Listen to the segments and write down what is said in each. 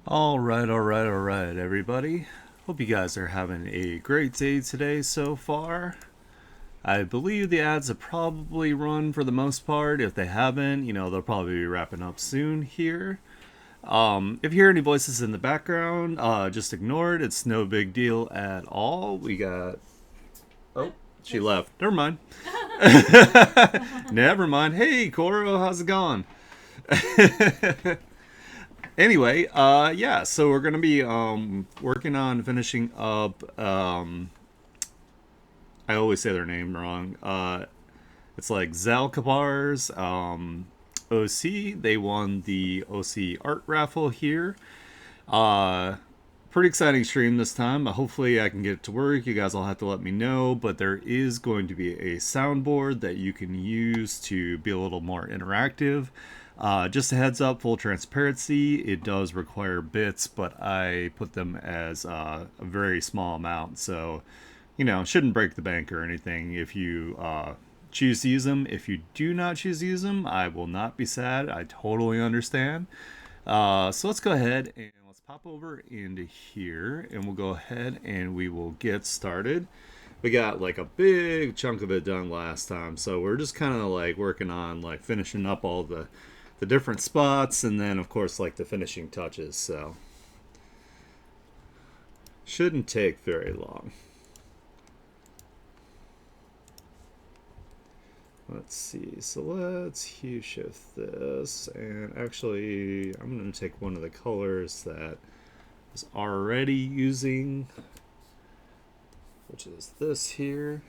All right, everybody. Hope you guys are having a great day today so far. I believe the ads have probably run for the most part. If they haven't, they'll probably be wrapping up soon here. If you hear any voices in the background, just ignore it. It's no big deal at all. We got. Oh, she left. Never mind. Never mind. Hey, Coro, how's it going? Anyway, yeah, so we're gonna be working on finishing up. I always say their name wrong. It's like Xalbcar's OC. They won the OC art raffle here. Uh, Pretty exciting stream this time. Hopefully, I can get it to work. You guys will have to let me know. But there is going to be a soundboard that you can use to be a little more interactive. Just a heads up, full transparency, it does require bits, but I put them as a very small amount. So, shouldn't break the bank or anything if you choose to use them. If you do not choose to use them, I will not be sad. I totally understand. So let's go ahead and let's pop over into here and we'll go ahead and we will get started. We got like a big chunk of it done last time, so we're just kind of like working on like finishing up all the different spots and then of course like the finishing touches. So shouldn't take very long. Let's see, so let's hue shift this, and actually I'm going to take one of the colors that is already using, which is this here.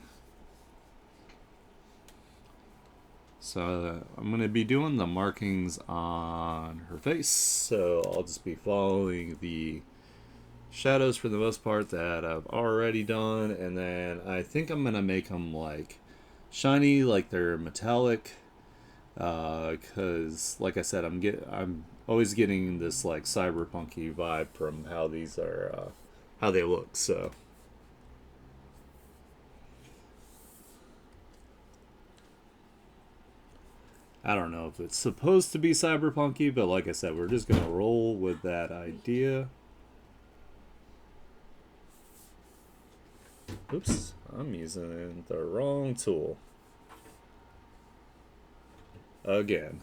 So I'm going to be doing the markings on her face, so I'll just be following the shadows for the most part that I've already done, and then I think I'm going to make them like shiny, like they're metallic, because like I said, I'm always getting this like cyberpunky vibe from how these are how they look. So I don't know if it's supposed to be cyberpunky, but like I said, we're just gonna roll with that idea. Oops, I'm using the wrong tool again.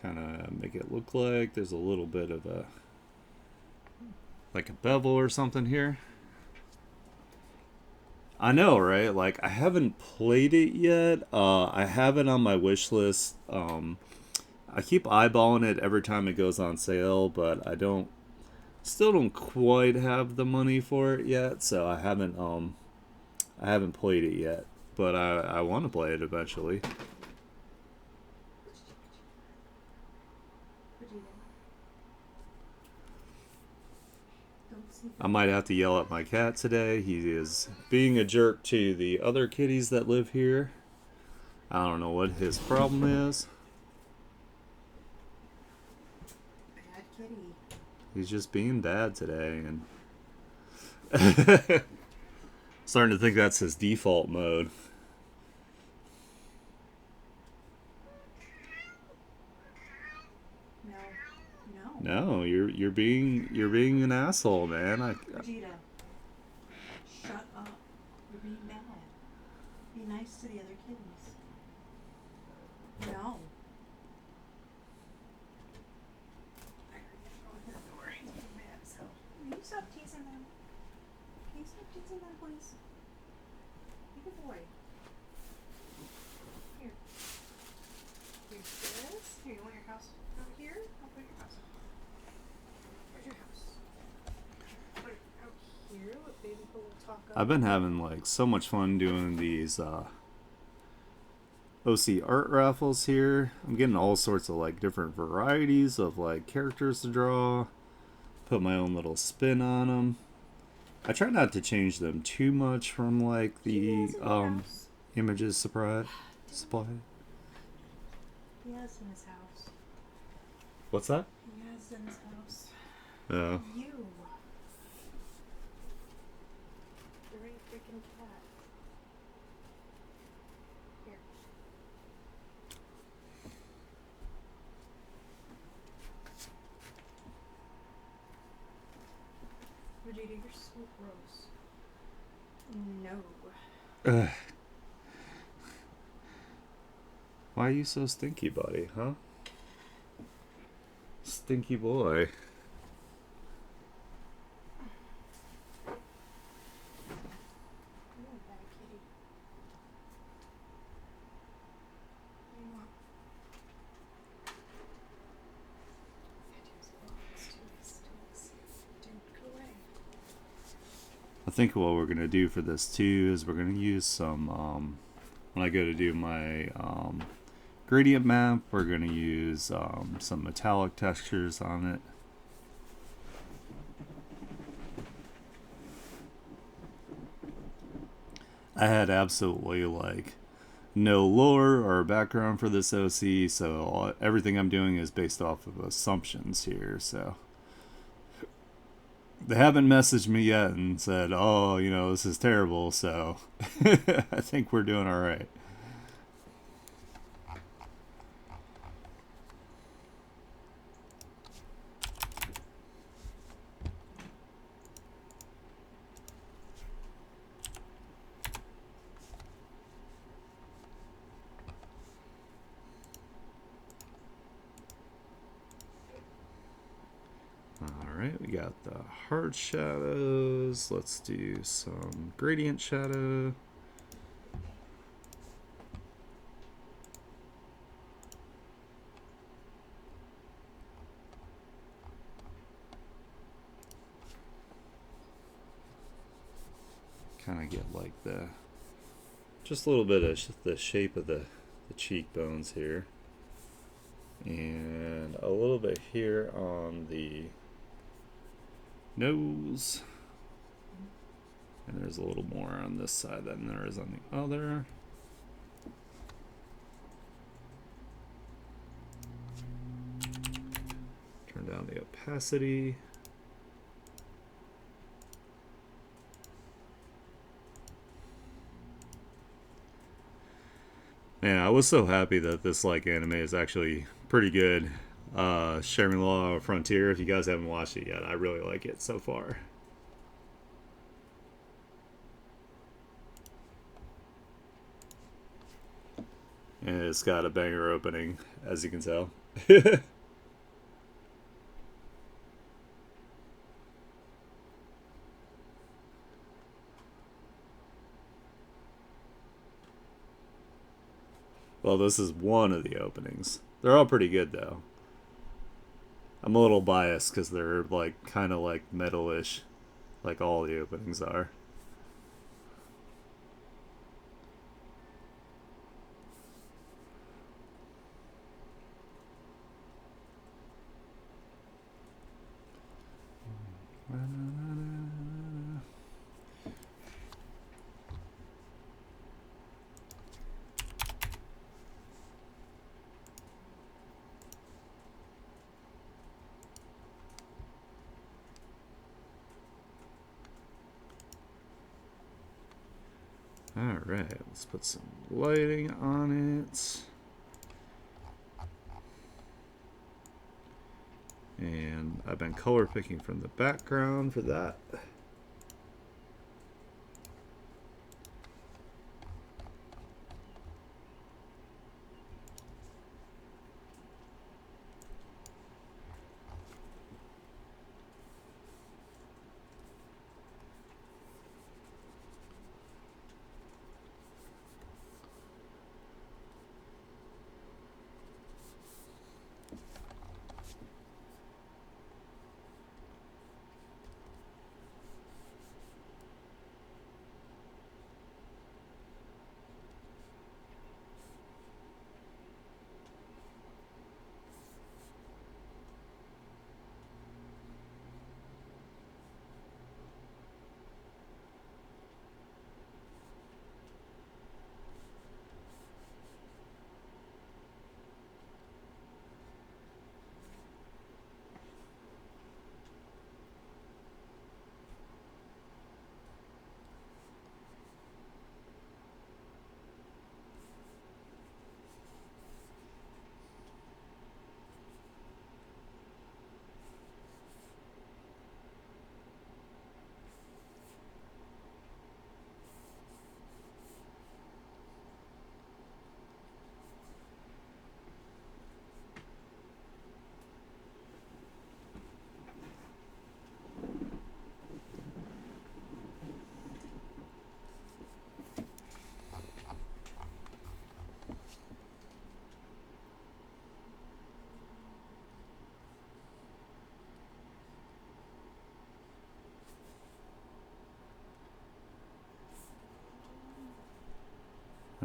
Kind of make it look like there's a little bit of a like a bevel or something here. I know, right? Like I haven't played it yet. I have it on my wish list. I keep eyeballing it every time it goes on sale, but still don't quite have the money for it yet. So I haven't played it yet. But I want to play it eventually. I might have to yell at my cat today. He is being a jerk to the other kitties that live here. I don't know what his problem is. Bad kitty. He's just being bad today, and starting to think that's his default mode. No. No, you're being an asshole, man. Vegeta, shut up. You're being bad. Be nice to the other kitties. No. I heard you going to the door. He's being bad, so. Will you stop teasing them? Can you stop teasing them, please? Be a good boy. Here. Here's this. Here, you want your house out here? I'll put your house out. Where's your house? Put it out here. Let baby Bull talk up. I've been having like so much fun doing these OC art raffles here. I'm getting all sorts of like different varieties of like characters to draw. Put my own little spin on them. I try not to change them too much from like the images supply. He has in his house. What's that? He has in his house. Yeah. You. You're a freaking cat. Here. Vegeta, you're so gross. No. Ugh. Why are you so stinky, buddy, huh? Stinky boy. You're a bad kitty. What do you want? Dude, go away. I think what we're gonna do for this too is we're gonna use some when I go to do my gradient map, we're gonna use some metallic textures on it. I had absolutely like no lore or background for this OC, so everything I'm doing is based off of assumptions here. So they haven't messaged me yet and said, "Oh, you know, this is terrible." So I think we're doing all right. Alright, we got the hard shadows. Let's do some gradient shadow. Kind of get like just a little bit of the shape of the cheekbones here. And a little bit here on the nose. And there's a little more on this side than there is on the other. Turn down the opacity. Man, I was so happy that this like anime is actually pretty good. Sharing Law Frontier, if you guys haven't watched it yet, I really like it so far. And it's got a banger opening, as you can tell. Well, this is one of the openings. They're all pretty good, though. I'm a little biased because they're like kind of like metal-ish, like all the openings are. Alright, let's put some lighting on it. And I've been color picking from the background for that.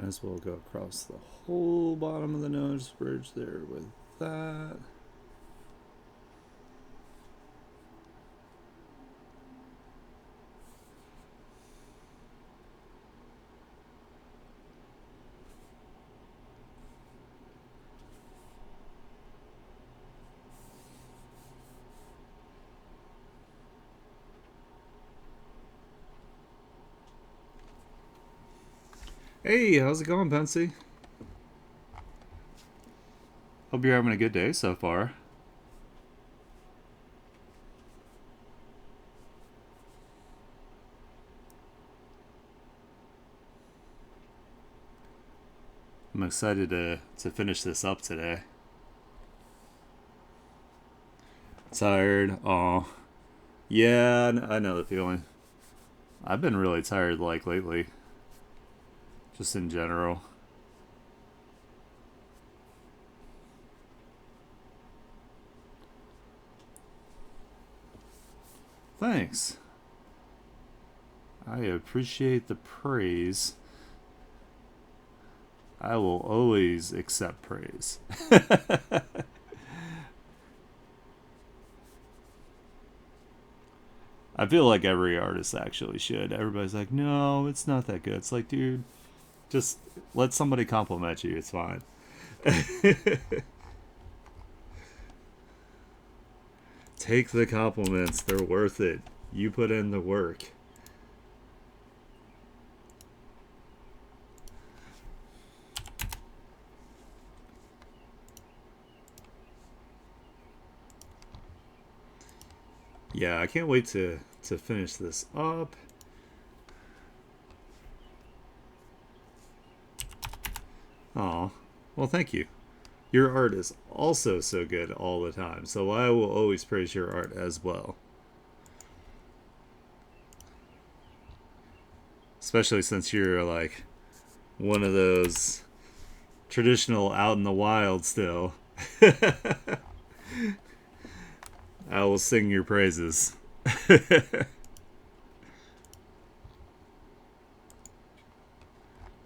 Might as well go across the whole bottom of the nose bridge there with that. Hey, how's it going, Pensy? Hope you're having a good day so far. I'm excited to finish this up today. Tired? Oh, yeah, I know the feeling. I've been really tired like lately, just in general. Thanks. I appreciate the praise. I will always accept praise. I feel like every artist actually should. Everybody's like, no, it's not that good. It's like, dude, just let somebody compliment you. It's fine. Take the compliments. They're worth it. You put in the work. Yeah, I can't wait to finish this up. Aw. Well, thank you. Your art is also so good all the time, so I will always praise your art as well. Especially since you're like one of those traditional out in the wild still. I will sing your praises.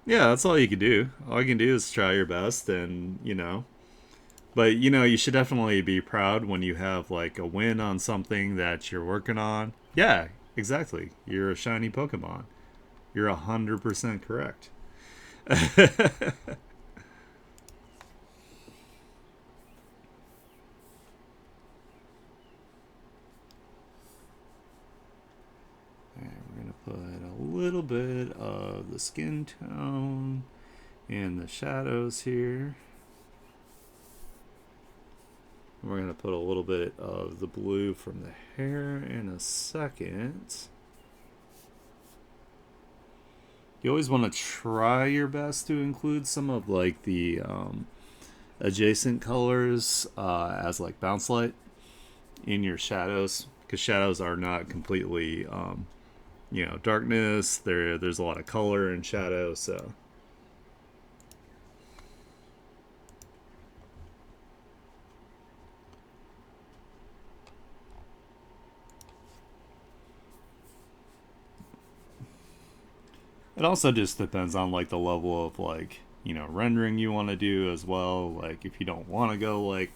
Yeah, that's all you can do. All you can do is try your best and, but you should definitely be proud when you have like a win on something that you're working on. Yeah, exactly. You're a shiny Pokemon. You're 100% correct. Alright, we're going to put a little bit of the skin tone in the shadows here. We're going to put a little bit of the blue from the hair in a second. You always want to try your best to include some of like the adjacent colors as like bounce light in your shadows, because shadows are not completely darkness. There's a lot of color in shadow, so it also just depends on like the level of like rendering you want to do as well. Like if you don't want to go like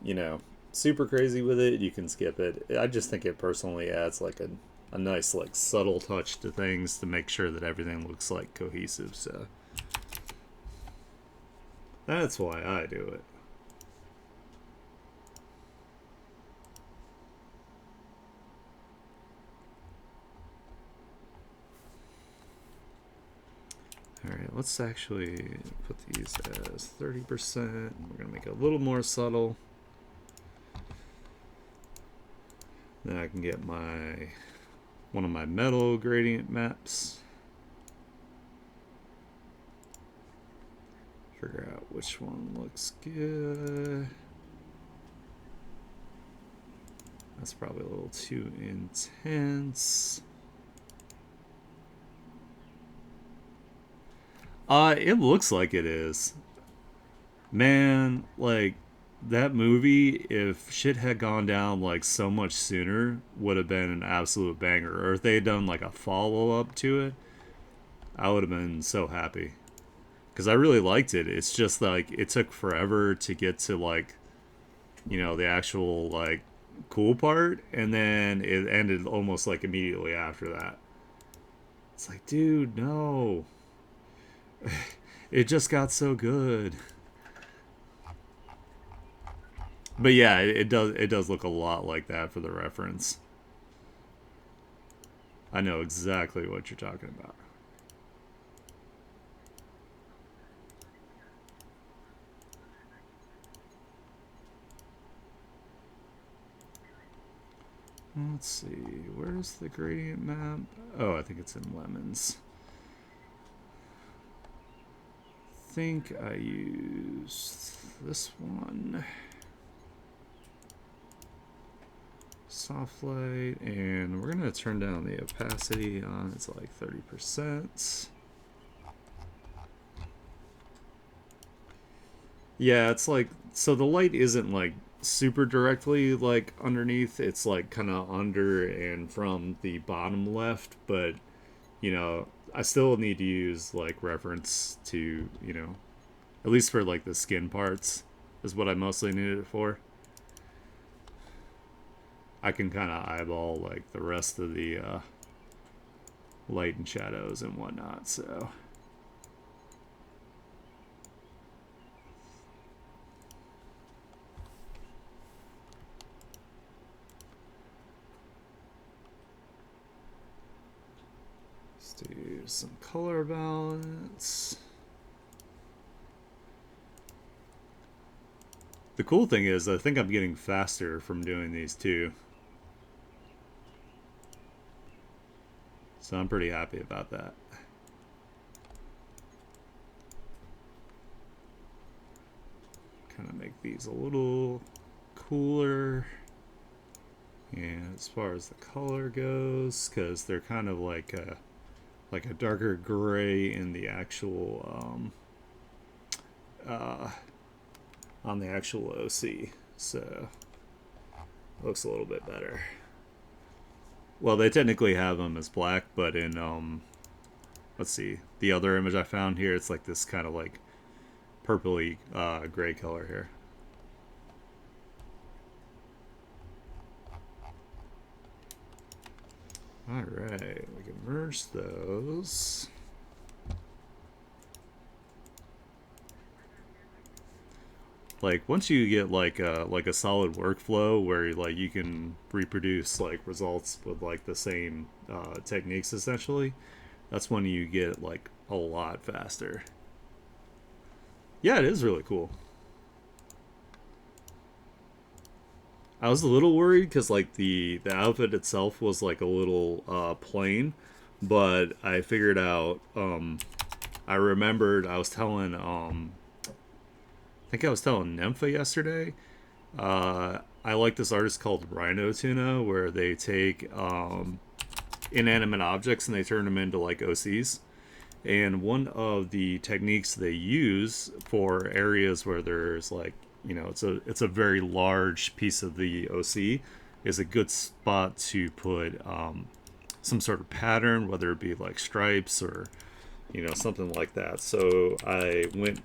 you know super crazy with it, you can skip it. I just think it personally adds like a nice like subtle touch to things to make sure that everything looks like cohesive, so that's why I do it. Alright, let's actually put these as 30%. We're going to make it a little more subtle. Then I can get one of my metal gradient maps. Figure out which one looks good. That's probably a little too intense. It looks like it is. Man, like that movie, if shit had gone down like so much sooner, would have been an absolute banger. Or if they had done like a follow up to it, I would have been so happy. because I really liked it. It's just like it took forever to get to like, the actual like cool part, and then it ended almost like immediately after that. It's like, dude, no. It just got so good. But yeah, it does look a lot like that for the reference. I know exactly what you're talking about. Let's see, where's the gradient map? Oh, I think it's in lemons. I think I used this one. Soft light, and we're gonna turn down the opacity on it's like 30%. Yeah, it's like, so the light isn't like super directly like underneath, it's like kind of under and from the bottom left, but I still need to use like reference to, at least for like the skin parts is what I mostly needed it for. I can kind of eyeball like the rest of the light and shadows and whatnot, so. Let's do some color balance. The cool thing is, I think I'm getting faster from doing these too. So I'm pretty happy about that. Kind of make these a little cooler. And as far as the color goes, because they're kind of like a darker gray in the actual on the actual OC, so looks a little bit better. Well, they technically have them as black, but in let's see, the other image I found here, it's like this kind of like purpley gray color here. All right, we can merge those. Like once you get like a solid workflow where like you can reproduce like results with like the same techniques essentially, that's when you get like a lot faster. Yeah, it is really cool. I was a little worried because like the outfit itself was like a little plain, but I figured out. I remembered I was telling I think I was telling Nympha yesterday. I like this artist called Rhino Tuna, where they take inanimate objects and they turn them into like OCs. And one of the techniques they use for areas where there's like, it's a very large piece of the OC is a good spot to put some sort of pattern, whether it be like stripes or something like that. So I went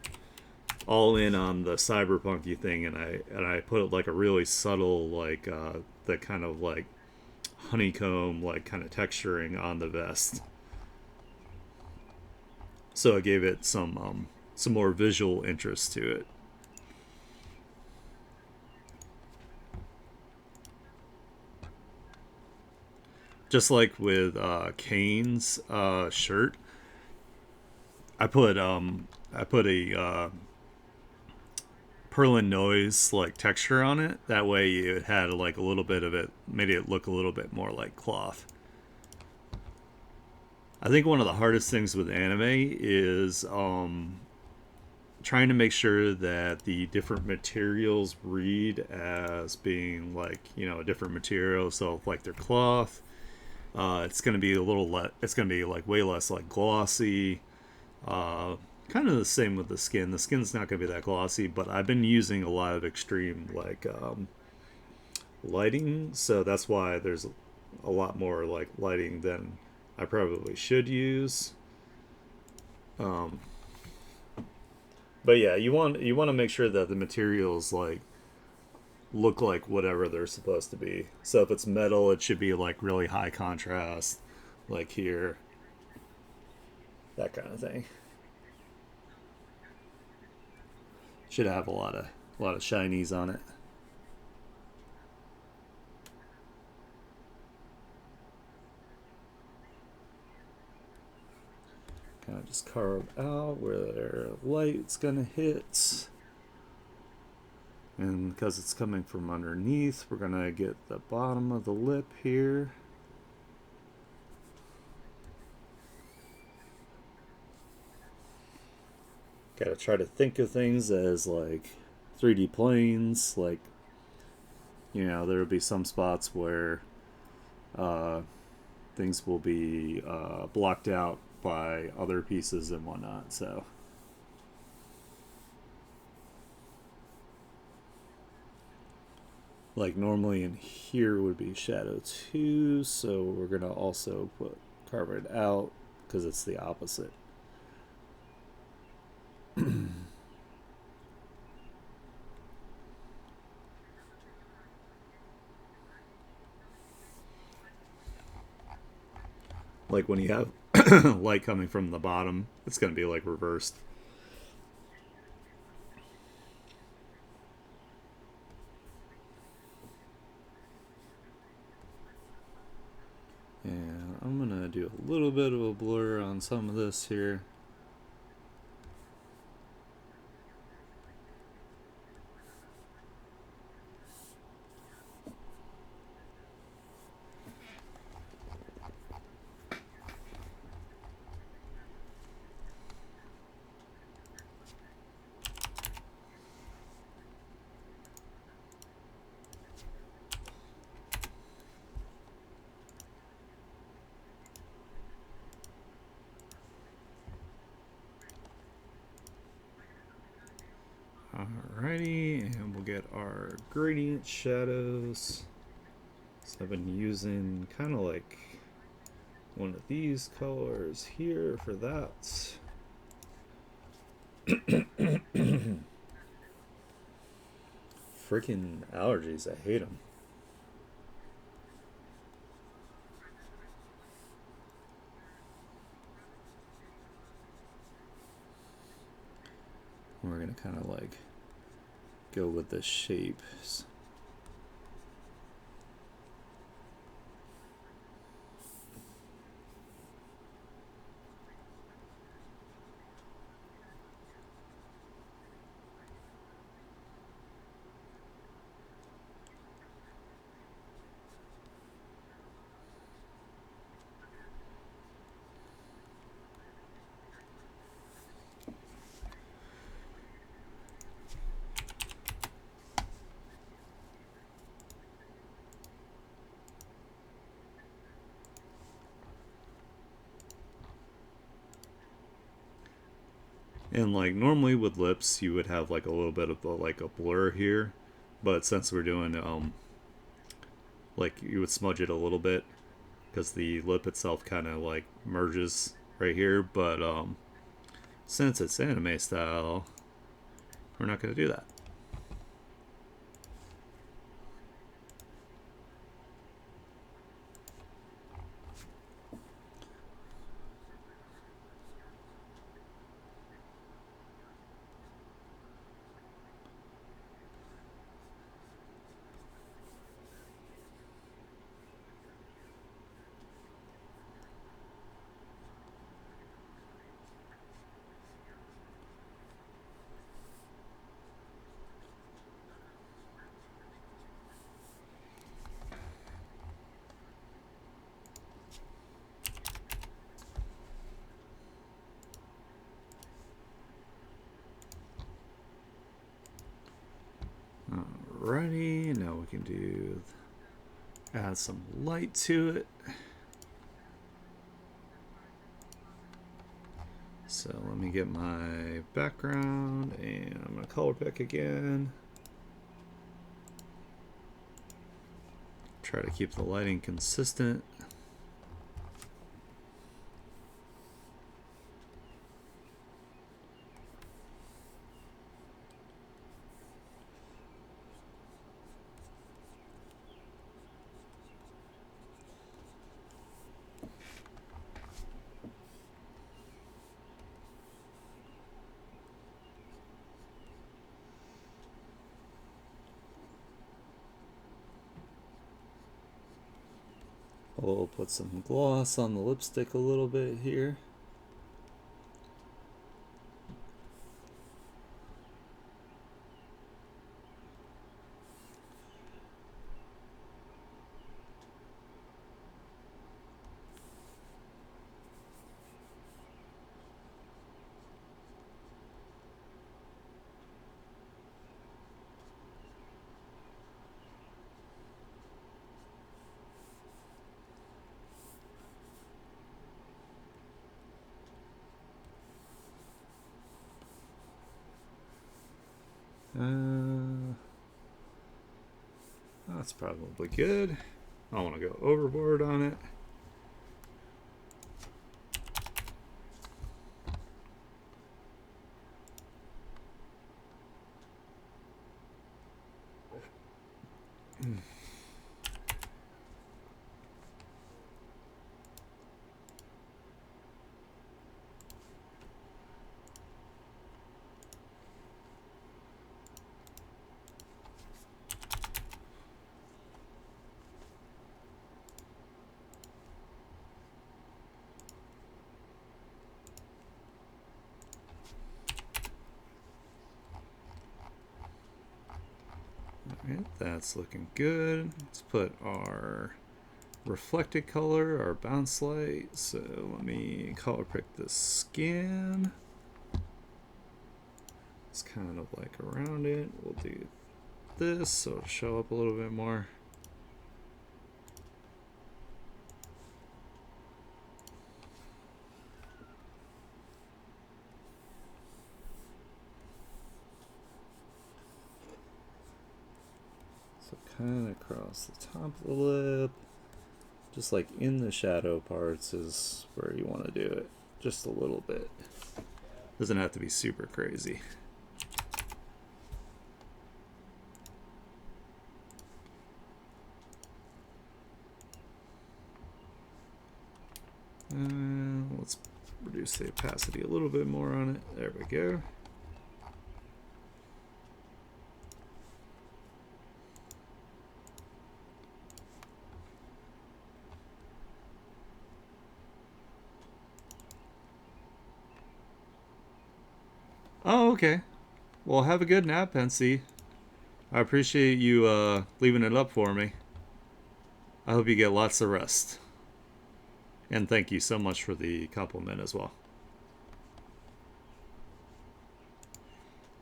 all in on the cyberpunky thing, and I put it like a really subtle like the kind of like honeycomb like kind of texturing on the vest. So it gave it some more visual interest to it. Just like with Kane's shirt, I put a Perlin noise like texture on it. That way it had like a little bit of it, made it look a little bit more like cloth. I think one of the hardest things with anime is trying to make sure that the different materials read as being like a different material. So if, like they're cloth, it's going to be a little it's going to be like way less like glossy. Uh, Kind of the same with the skin. The skin's not going to be that glossy, but I've been using a lot of extreme like lighting, so that's why there's a lot more like lighting than I probably should use. Um, But yeah, you want to make sure that the materials like look like whatever they're supposed to be. So if it's metal, it should be like really high contrast, like here, that kind of thing. Should have a lot of shinies on it. Kind of just carve out where their light's gonna hit. And because it's coming from underneath, we're gonna get the bottom of the lip here. Gotta try to think of things as like 3D planes. Like, there will be some spots where uh, things will be blocked out by other pieces and whatnot. So, like, normally in here would be shadow 2, so we're gonna also carve it out because it's the opposite. Like when you have light coming from the bottom, it's gonna be like reversed. And I'm gonna do a little bit of a blur on some of this here. Alrighty, and we'll get our gradient shadows. So I've been using kind of like one of these colors here for that. Freaking allergies, I hate them. We're gonna kind of like go with the shapes. And like normally with lips, you would have like a little bit of like a blur here, but since we're doing like you would smudge it a little bit because the lip itself kind of like merges right here. But since it's anime style, we're not gonna do that. Alrighty, now we can add some light to it. So let me get my background and I'm gonna color pick again. Try to keep the lighting consistent. We'll put some gloss on the lipstick a little bit here. That's probably good. I don't want to go overboard on it. Alright, that's looking good. Let's put our reflected color, our bounce light. So let me color pick the skin. It's kind of like around it. We'll do this so it'll show up a little bit more. So kind of across the top of the lip, just like in the shadow parts is where you want to do it. Just a little bit. Doesn't have to be super crazy. Let's reduce the opacity a little bit more on it. There we go. Oh, okay. Well, have a good nap, Pensy. I appreciate you leaving it up for me. I hope you get lots of rest. And thank you so much for the compliment as well.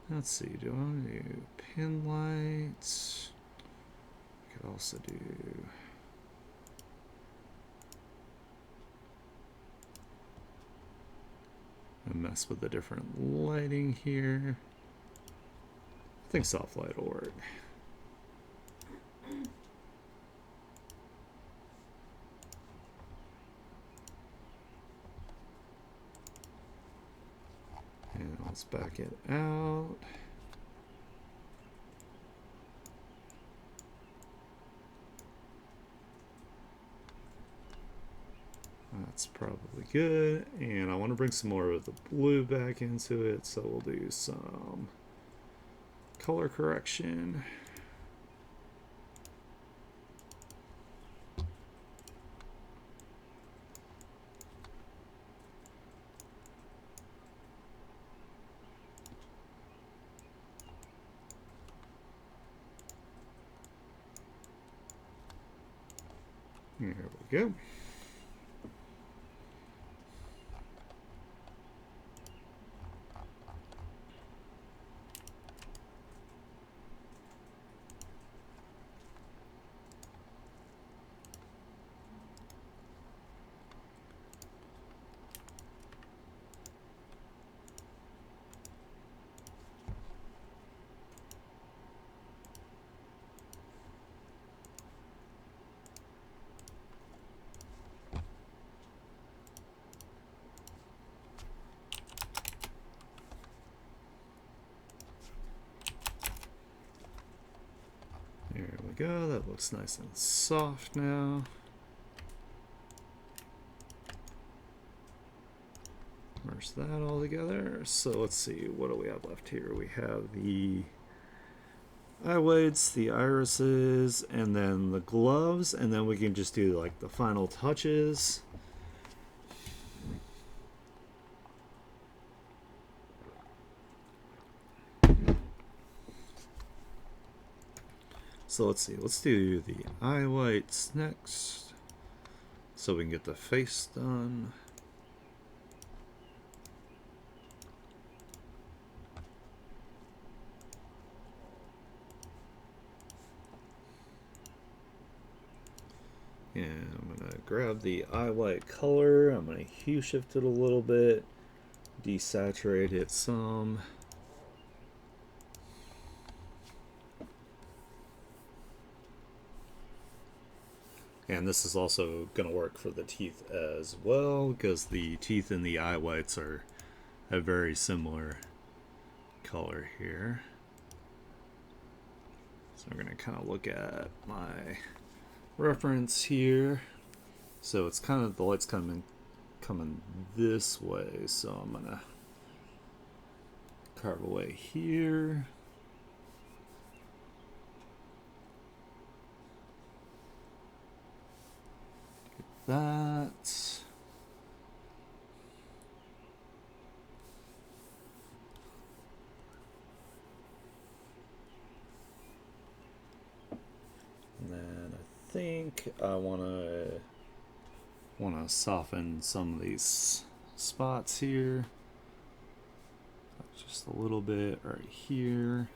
Let's see, do I want to do pin lights? I could also do... and mess with the different lighting here. I think soft light will work. And let's back it out. That's probably good. And I want to bring some more of the blue back into it, so we'll do some color correction. There we go. There we go, that looks nice and soft now. Merge that all together. So let's see, what do we have left here? We have the eye whites, the irises, and then the gloves, and then we can just do like the final touches. So let's see, let's do the eye whites next so we can get the face done. And I'm going to grab the eye white color. I'm going to hue shift it a little bit, desaturate it some. And this is also going to work for the teeth as well, because the teeth in the eye whites are a very similar color here. So we're going to kind of look at my reference here. So it's kind of, the light's coming this way, so I'm gonna carve away here. Get that. And then I think I wanna soften some of these spots here. Just a little bit right here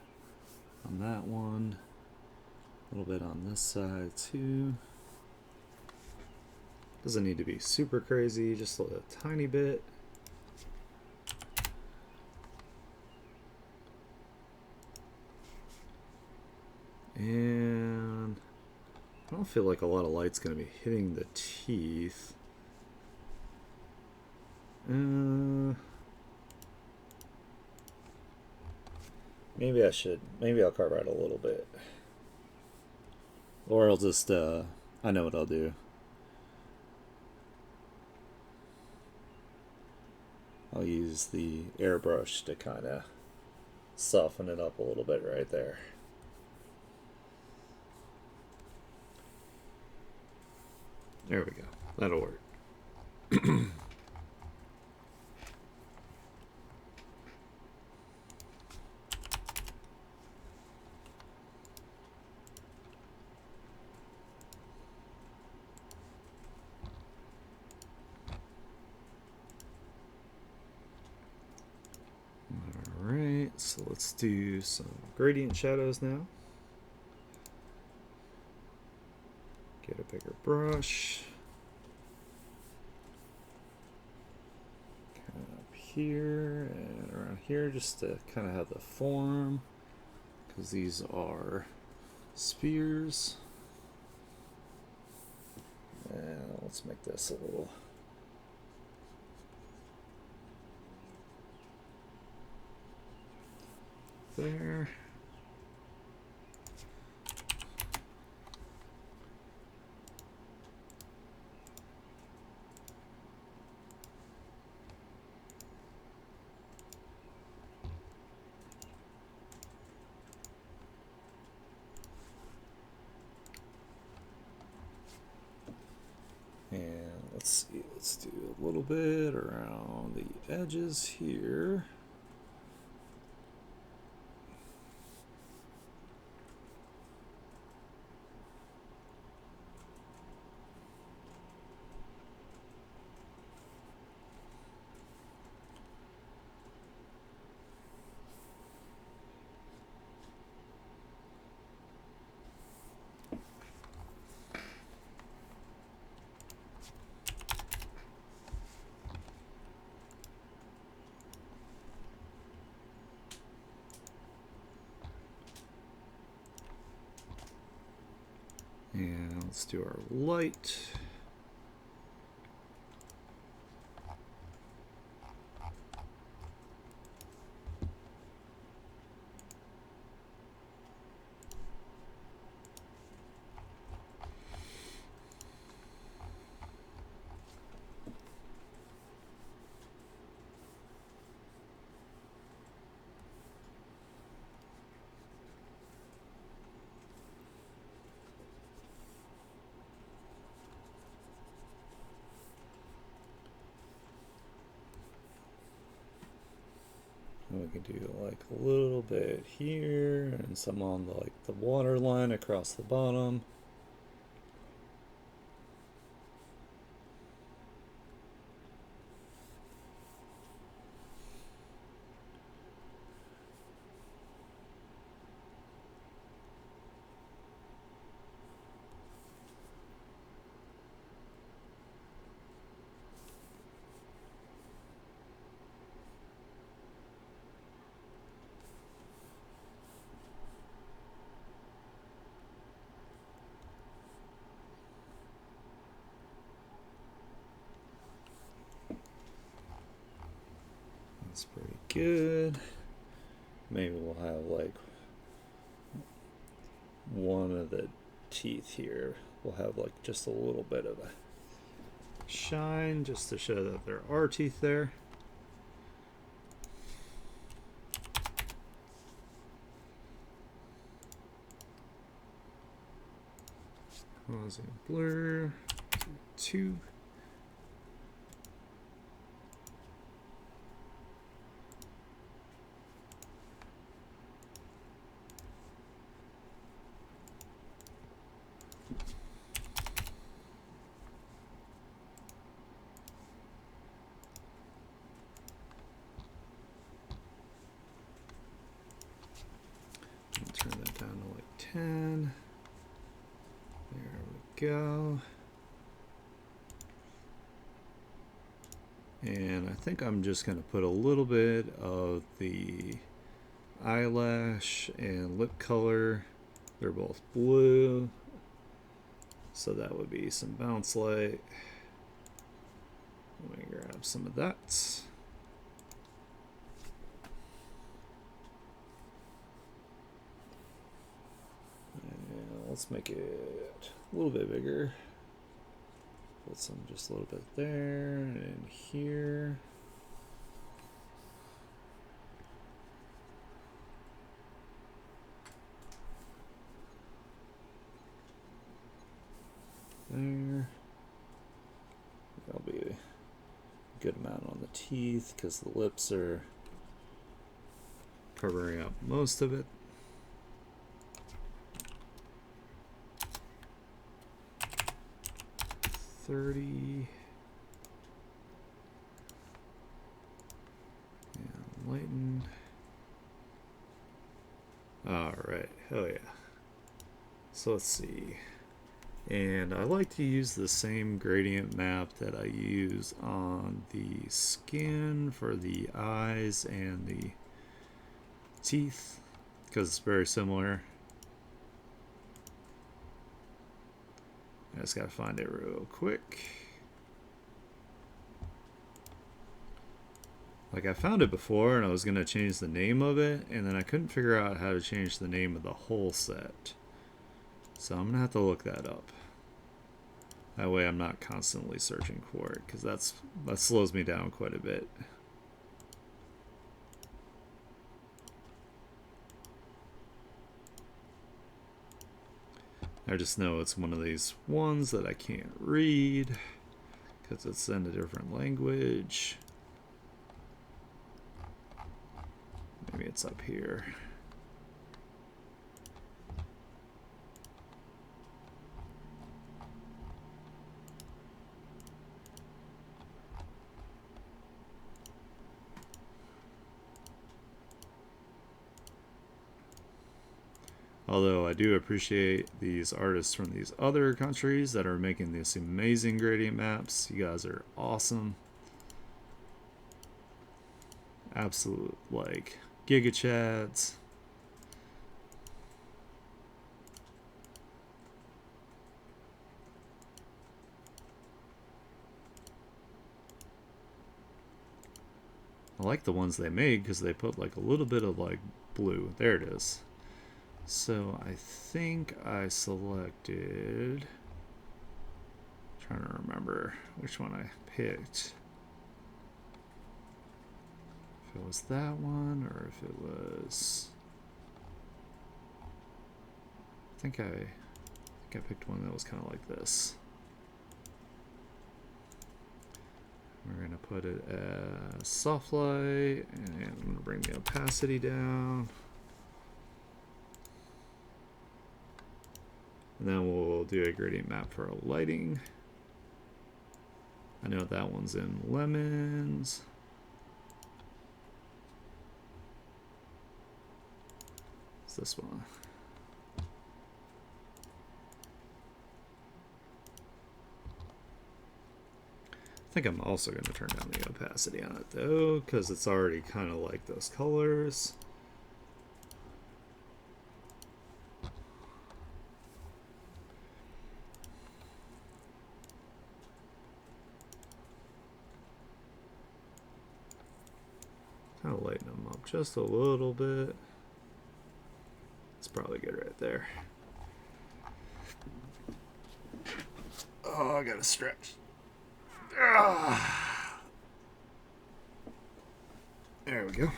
on that one. A little bit on this side too. Doesn't need to be super crazy, just a tiny bit. And I don't feel like a lot of light's going to be hitting the teeth. Maybe I'll carve out a little bit. Or I'll just, I know what I'll do. I'll use the airbrush to kind of soften it up a little bit right there. There we go. That'll work. Alright, so let's do some gradient shadows now. Get a bigger brush. Kind of up here and around here just to kind of have the form, because these are spheres. And let's make this a little there. And let's see, let's do a little bit around the edges here. And let's do our light. we can do like a little bit here and some on the, like the water line across the bottom. That's pretty good. Maybe we'll have like one of the teeth here. We'll have like just a little bit of a shine just to show that there are teeth there. Causing blur. 2. Turn that down to like 10. There we go. And I think I'm just going to put a little bit of the eyelash and lip color. They're both blue. So that would be some bounce light. Let me grab some of that. And let's make it a little bit bigger. Put some just a little bit there and here. There. That'll be a good amount on the teeth because the lips are covering up most of it. And lighten. All right, hell yeah. So let's see. And I like to use the same gradient map that I use on the skin for the eyes and the teeth because it's very similar. I just gotta find it real quick. Like I found it before and I was gonna change the name of it and then I couldn't figure out how to change the name of the whole set. So I'm gonna have to look that up. That way I'm not constantly searching for it because that slows me down quite a bit. I just know it's one of these ones that I can't read because it's in a different language. Maybe it's up here. Although I do appreciate these artists from these other countries that are making these amazing gradient maps. You guys are awesome. Absolute, like, giga chads. I like the ones they made because they put like a little bit of like blue. There it is. So I think I selected, trying to remember which one I picked. If it was that one or if it was, I think I picked one that was kind of like this. We're gonna put it as soft light, and I'm going to bring the opacity down. And then we'll do a gradient map for lighting. I know that one's in lemons. It's this one. I think I'm also going to turn down the opacity on it though, because it's already kind of like those colors. Kind of lighten them up just a little bit. It's probably good right there. Oh, I gotta stretch. There we go.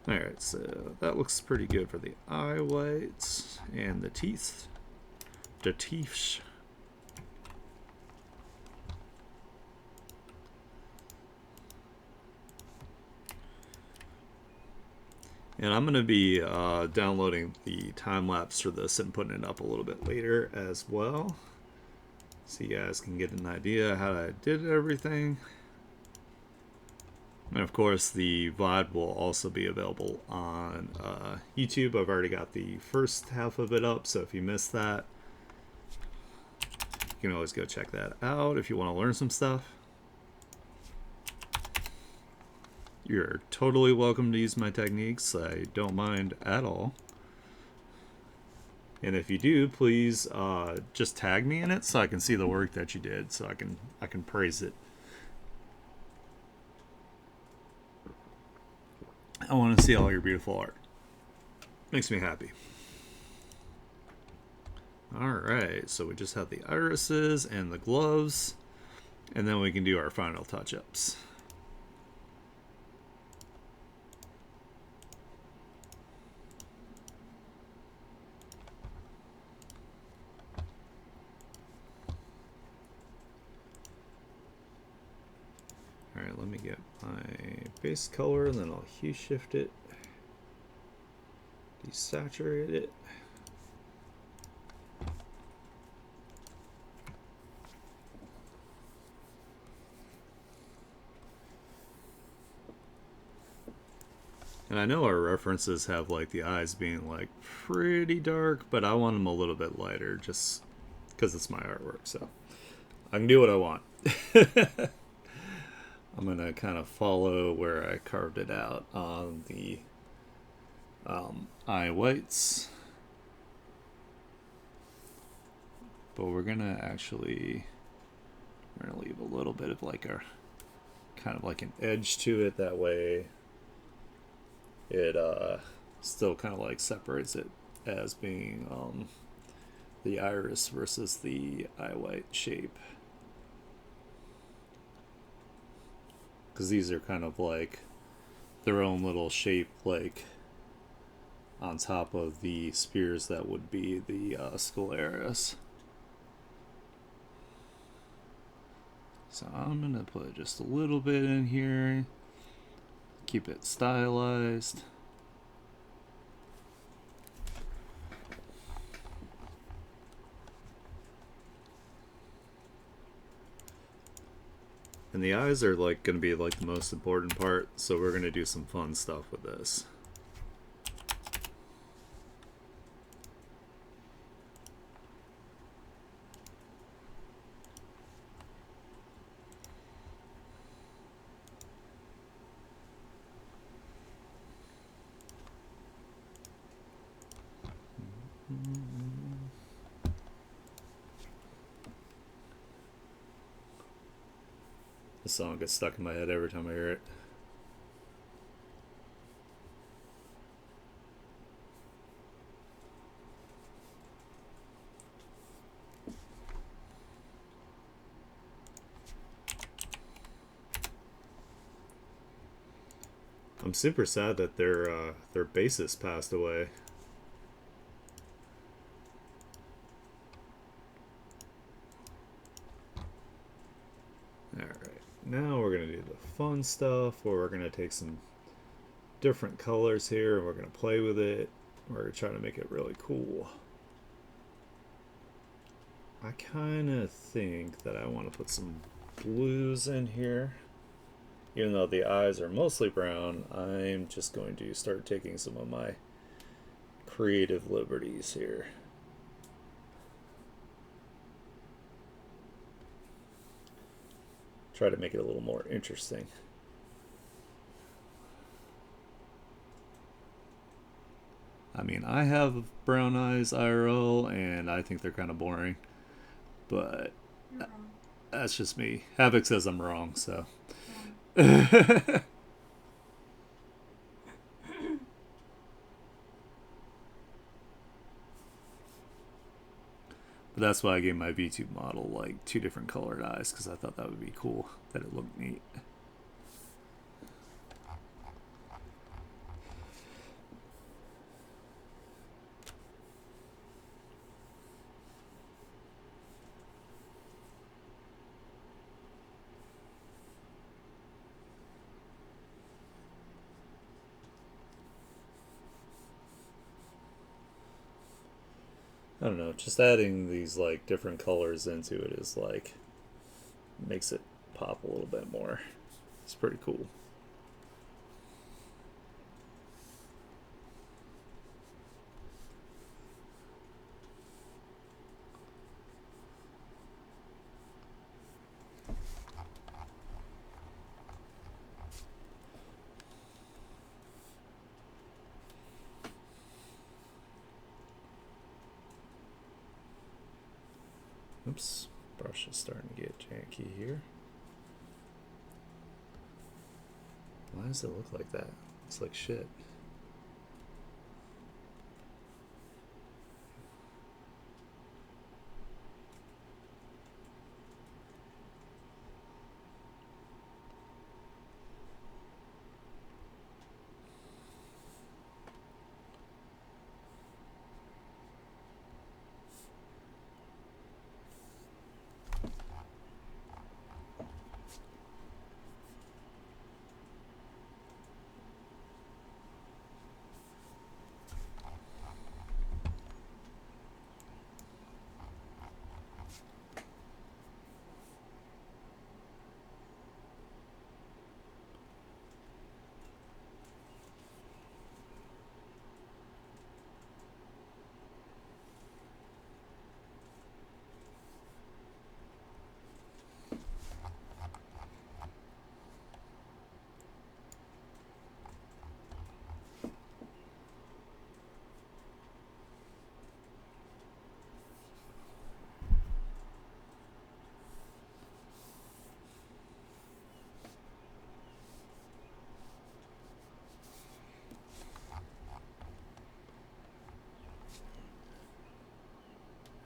Alright, so that looks pretty good for the eye whites and the teeth. The teeth. And I'm going to be downloading the time lapse for this and putting it up a little bit later as well, so you guys can get an idea how I did everything. And of course, the VOD will also be available on YouTube. I've already got the first half of it up, so if you missed that, you can always go check that out if you want to learn some stuff. You're totally welcome to use my techniques. I don't mind at all. And if you do, please just tag me in it so I can see the work that you did, so I can praise it. I want to see all your beautiful art. Makes me happy. Alright, so we just have the irises and the gloves, and then we can do our final touch-ups. Alright, let me get my base color, and then I'll hue shift it, desaturate it. And I know our references have like the eyes being like pretty dark, but I want them a little bit lighter just because it's my artwork, so I can do what I want. I'm going to kind of follow where I carved it out on the eye whites. But we're going to actually, we're going to leave a little bit of like a, kind of like an edge to it. That way it still kind of like separates it as being the iris versus the eye white shape. Because these are kind of like their own little shape, like on top of the spears that would be the scleraris. So I'm going to put just a little bit in here, keep it stylized. And the eyes are like going to be like the most important part, so we're going to do some fun stuff with this. This song gets stuck in my head every time I hear it. I'm super sad that their bassist passed away. Alright. now we're going to do the fun stuff where we're going to take some different colors here and we're going to play with it. We're going to try to make it really cool. I kind of think that I want to put some blues in here. Even though the eyes are mostly brown, I'm just going to start taking some of my creative liberties here. Try to make it a little more interesting. I mean, I have brown eyes IRL, and I think they're kind of boring. But that's just me. Havoc says I'm wrong, so. But that's why I gave my VTube model like 2 different colored eyes, because I thought that would be cool, that it looked neat. I don't know, just adding these like different colors into it is like makes it pop a little bit more. It's pretty cool. Oops, brush is starting to get janky here. Why does it look like that? It's like shit.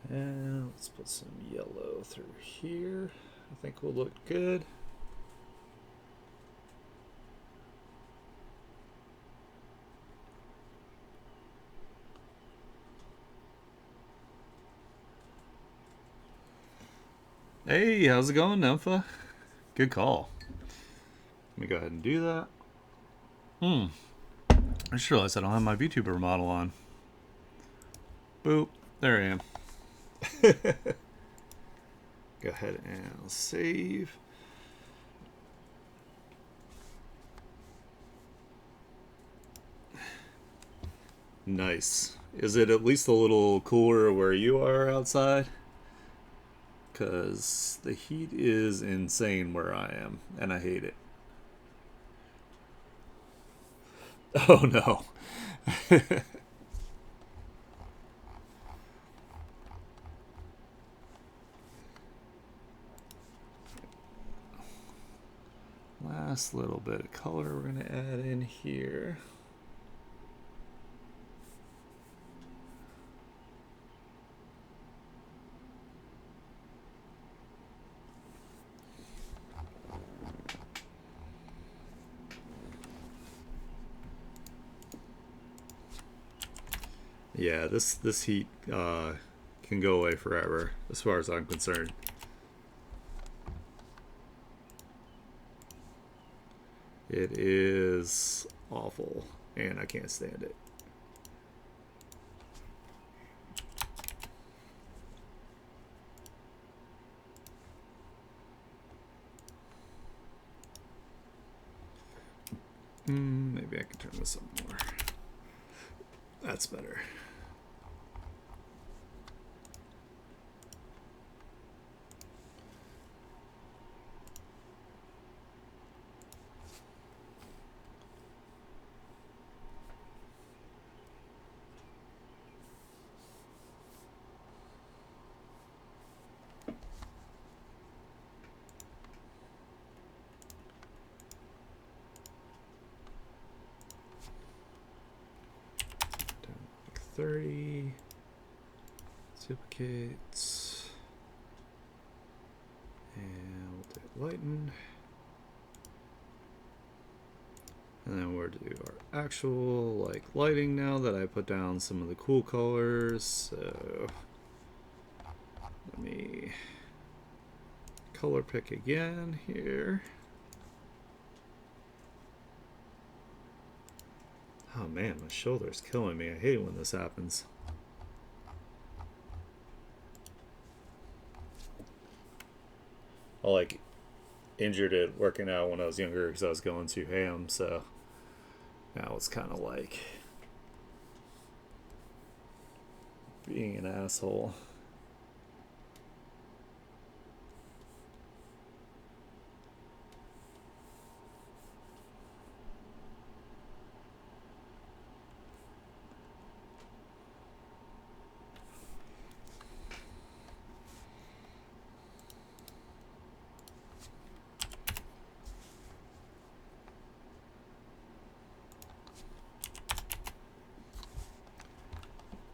And let's put some yellow through here. I think will look good. Hey, how's it going, Nympha? Good call. Let me go ahead and do that. I just realized I don't have my VTuber model on. Boop. There I am. Go ahead and save. Nice. Is it at least a little cooler where you are outside? Because the heat is insane where I am, and I hate it. Oh no. Last little bit of color we're going to add in here. Yeah, this heat can go away forever, as far as I'm concerned. It is awful, and I can't stand it. Maybe I can turn this up more. That's better. Down like 30. Duplicates. And we'll do lighten. And then we're to do our actual like lighting now that I put down some of the cool colors. So let me color pick again here. Oh man, my shoulder's killing me. I hate when this happens. I like injured it working out when I was younger because I was going too ham, so now it's kind of like being an asshole.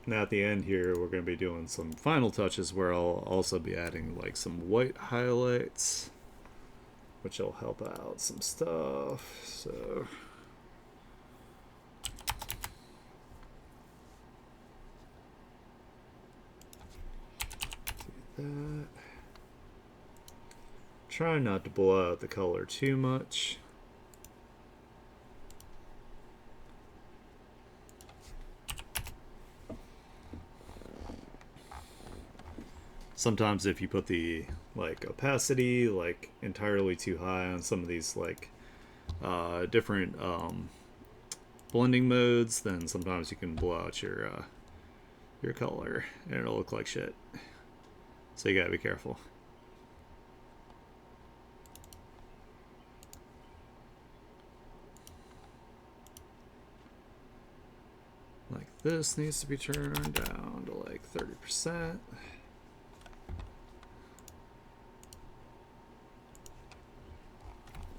Now at the end here, we're going to be doing some final touches where I'll also be adding like some white highlights, which will help out some stuff. So do that. Try not to blow out the color too much. Sometimes if you put the like opacity like entirely too high on some of these like different blending modes, then sometimes you can blow out your color and it'll look like shit. So you gotta be careful. Like this needs to be turned down to like 30%.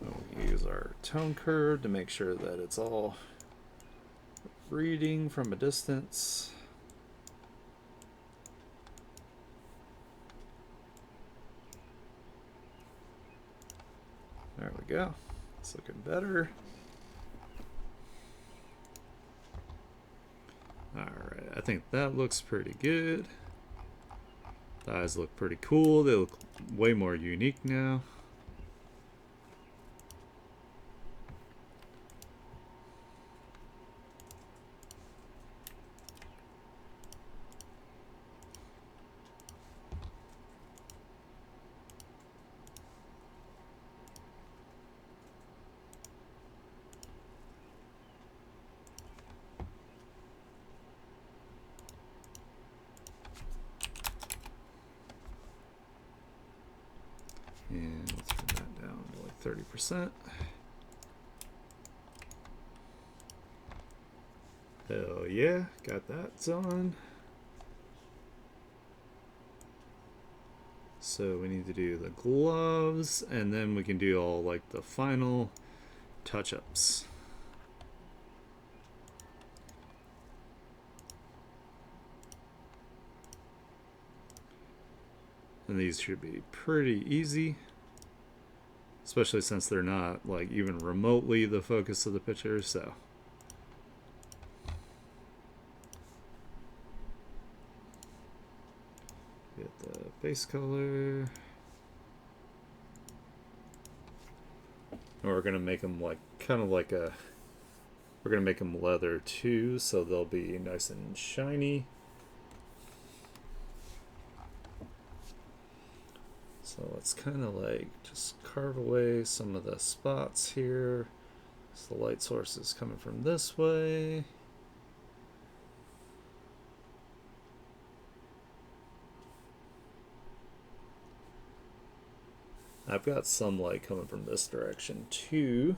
We'll use our tone curve to make sure that it's all reading from a distance. There we go. It's looking better. Alright, I think that looks pretty good. The eyes look pretty cool. They look way more unique now. And we'll turn that down to like 30%. Hell yeah, got that done. So we need to do the gloves, and then we can do all like the final touch-ups. And these should be pretty easy, especially since they're not like even remotely the focus of the picture. So get the base color, And we're gonna make them like kind of like a. We're gonna make them leather too, so they'll be nice and shiny. So let's kind of like just carve away some of the spots here. So the light source is coming from this way. I've got some light coming from this direction too.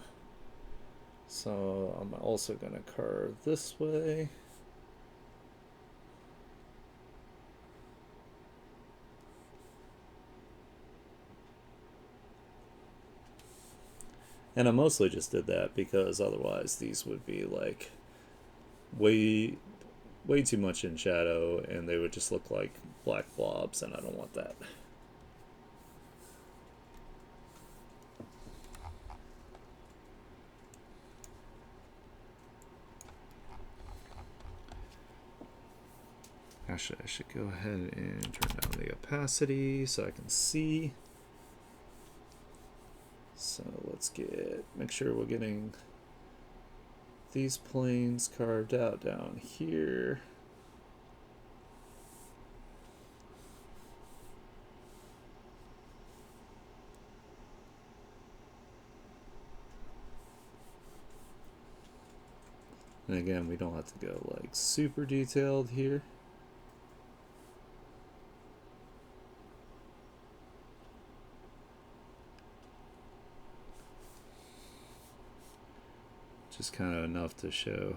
So I'm also going to carve this way. And I mostly just did that because otherwise these would be like way way too much in shadow and they would just look like black blobs, and I don't want that. Actually, I should go ahead and turn down the opacity so I can see. So let's make sure we're getting these planes carved out down here. And again, we don't have to go like super detailed here. Just kind of enough to show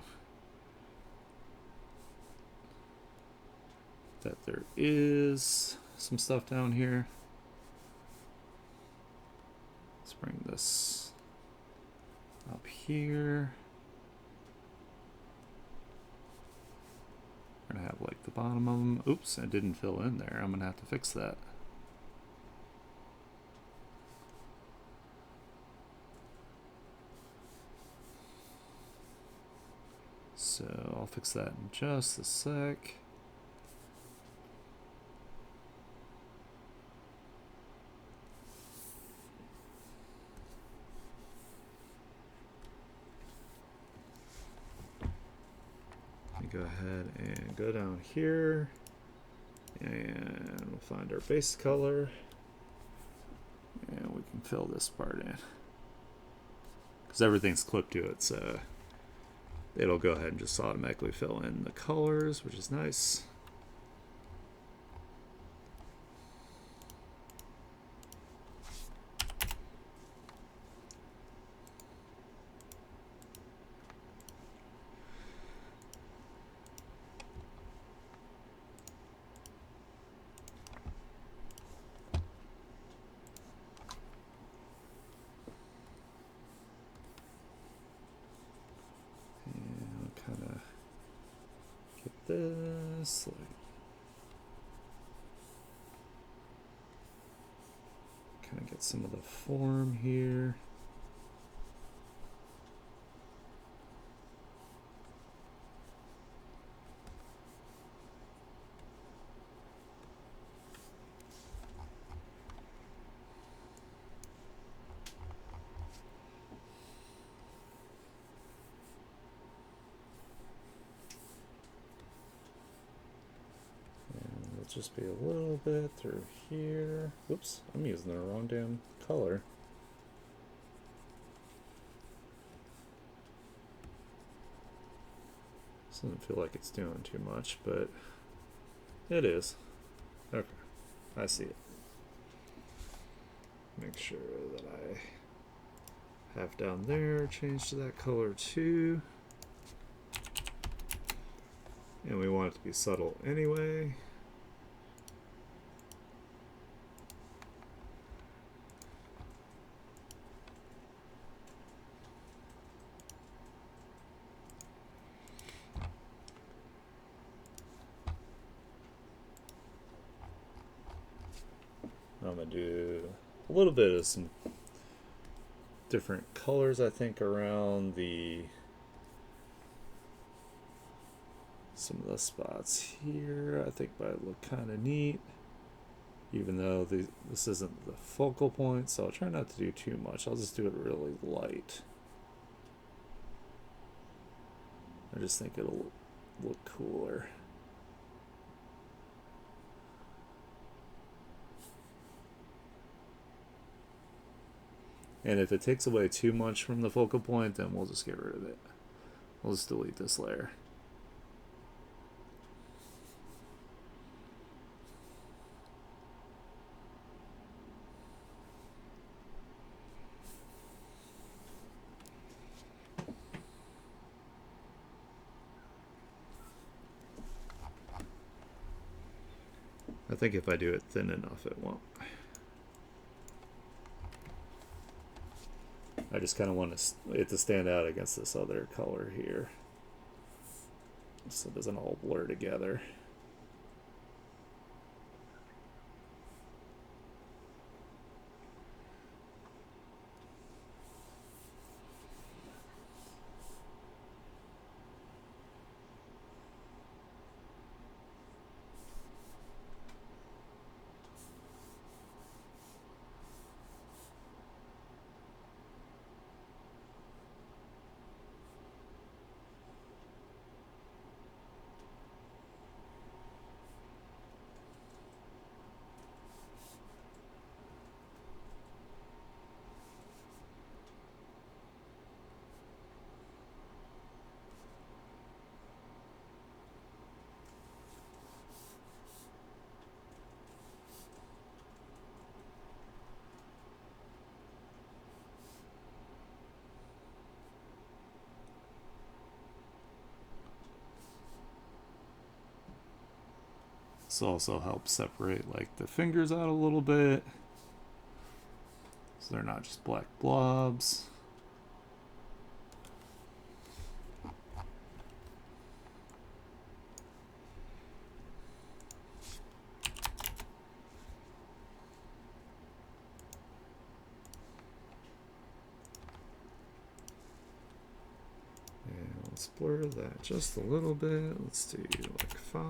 that there is some stuff down here. Let's bring this up here. We're gonna have like the bottom of them. Oops, I didn't fill in there. I'm gonna have to fix that. So I'll fix that in just a sec. Go ahead and go down here and we'll find our base color and we can fill this part in because everything's clipped to it, so it'll go ahead and just automatically fill in the colors, which is nice. This kind of get some of the form here. Just be a little bit through here. Whoops, I'm using the wrong damn color. This doesn't feel like it's doing too much, but it is. Okay, I see it. Make sure that I have down there change to that color too. And we want it to be subtle anyway. I'm going to do a little bit of some different colors, I think, around some of the spots here. I think might look kind of neat. even though this isn't the focal point, so I'll try not to do too much. I'll just do it really light. I just think it'll look cooler. And if it takes away too much from the focal point, then we'll just get rid of it. We'll just delete this layer. I think if I do it thin enough, it won't. I just kind of want it to stand out against this other color here, so it doesn't all blur together. This also helps separate like the fingers out a little bit, so they're not just black blobs. And let's blur that just a little bit. Let's do like 5.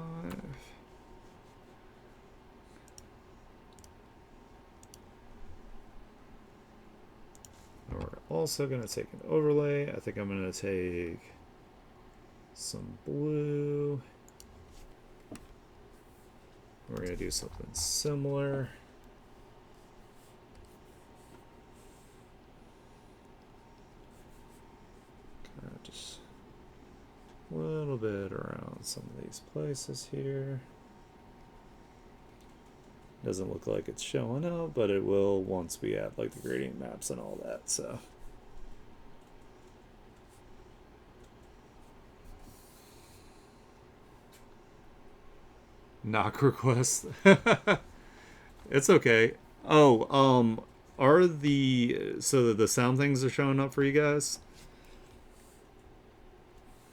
We're also going to take an overlay. I think I'm going to take some blue. We're going to do something similar. Kind of just a little bit around some of these places here. Doesn't look like it's showing up, but it will once we add like the gradient maps and all that, so. Knock request. It's okay. Oh, are the sound things are showing up for you guys?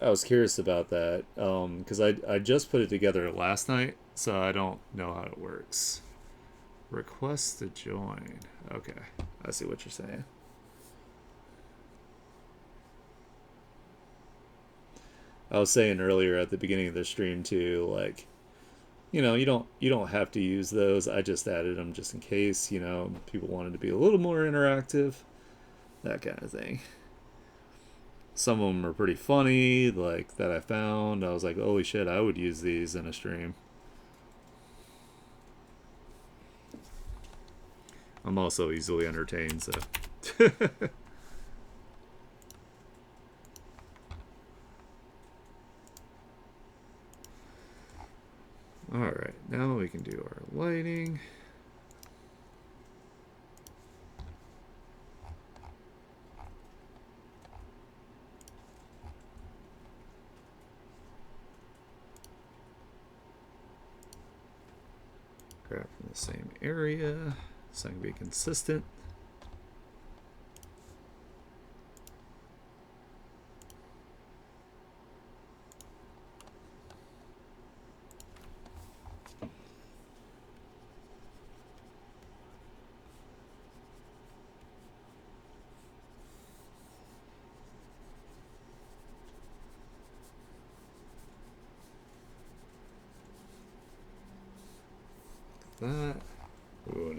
I was curious about that, because I just put it together last night, so I don't know how it works. Request to join. Okay, I see what you're saying. I was saying earlier at the beginning of the stream too, like, you don't have to use those. I just added them just in case, people wanted to be a little more interactive, that kind of thing. Some of them are pretty funny, like that I found. I was like, holy shit, I would use these in a stream. I'm also easily entertained, so. Alright, now we can do our lighting. Grab from the same area so I can be consistent. That.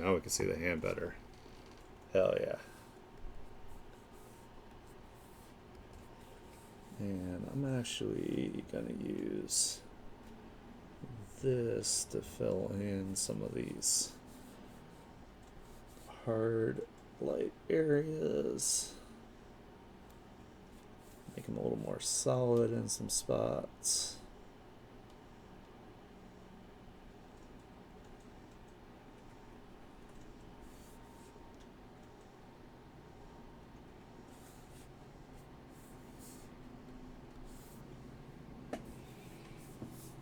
now we can see the hand better. Hell yeah. And I'm actually gonna use this to fill in some of these hard light areas. Make them a little more solid in some spots.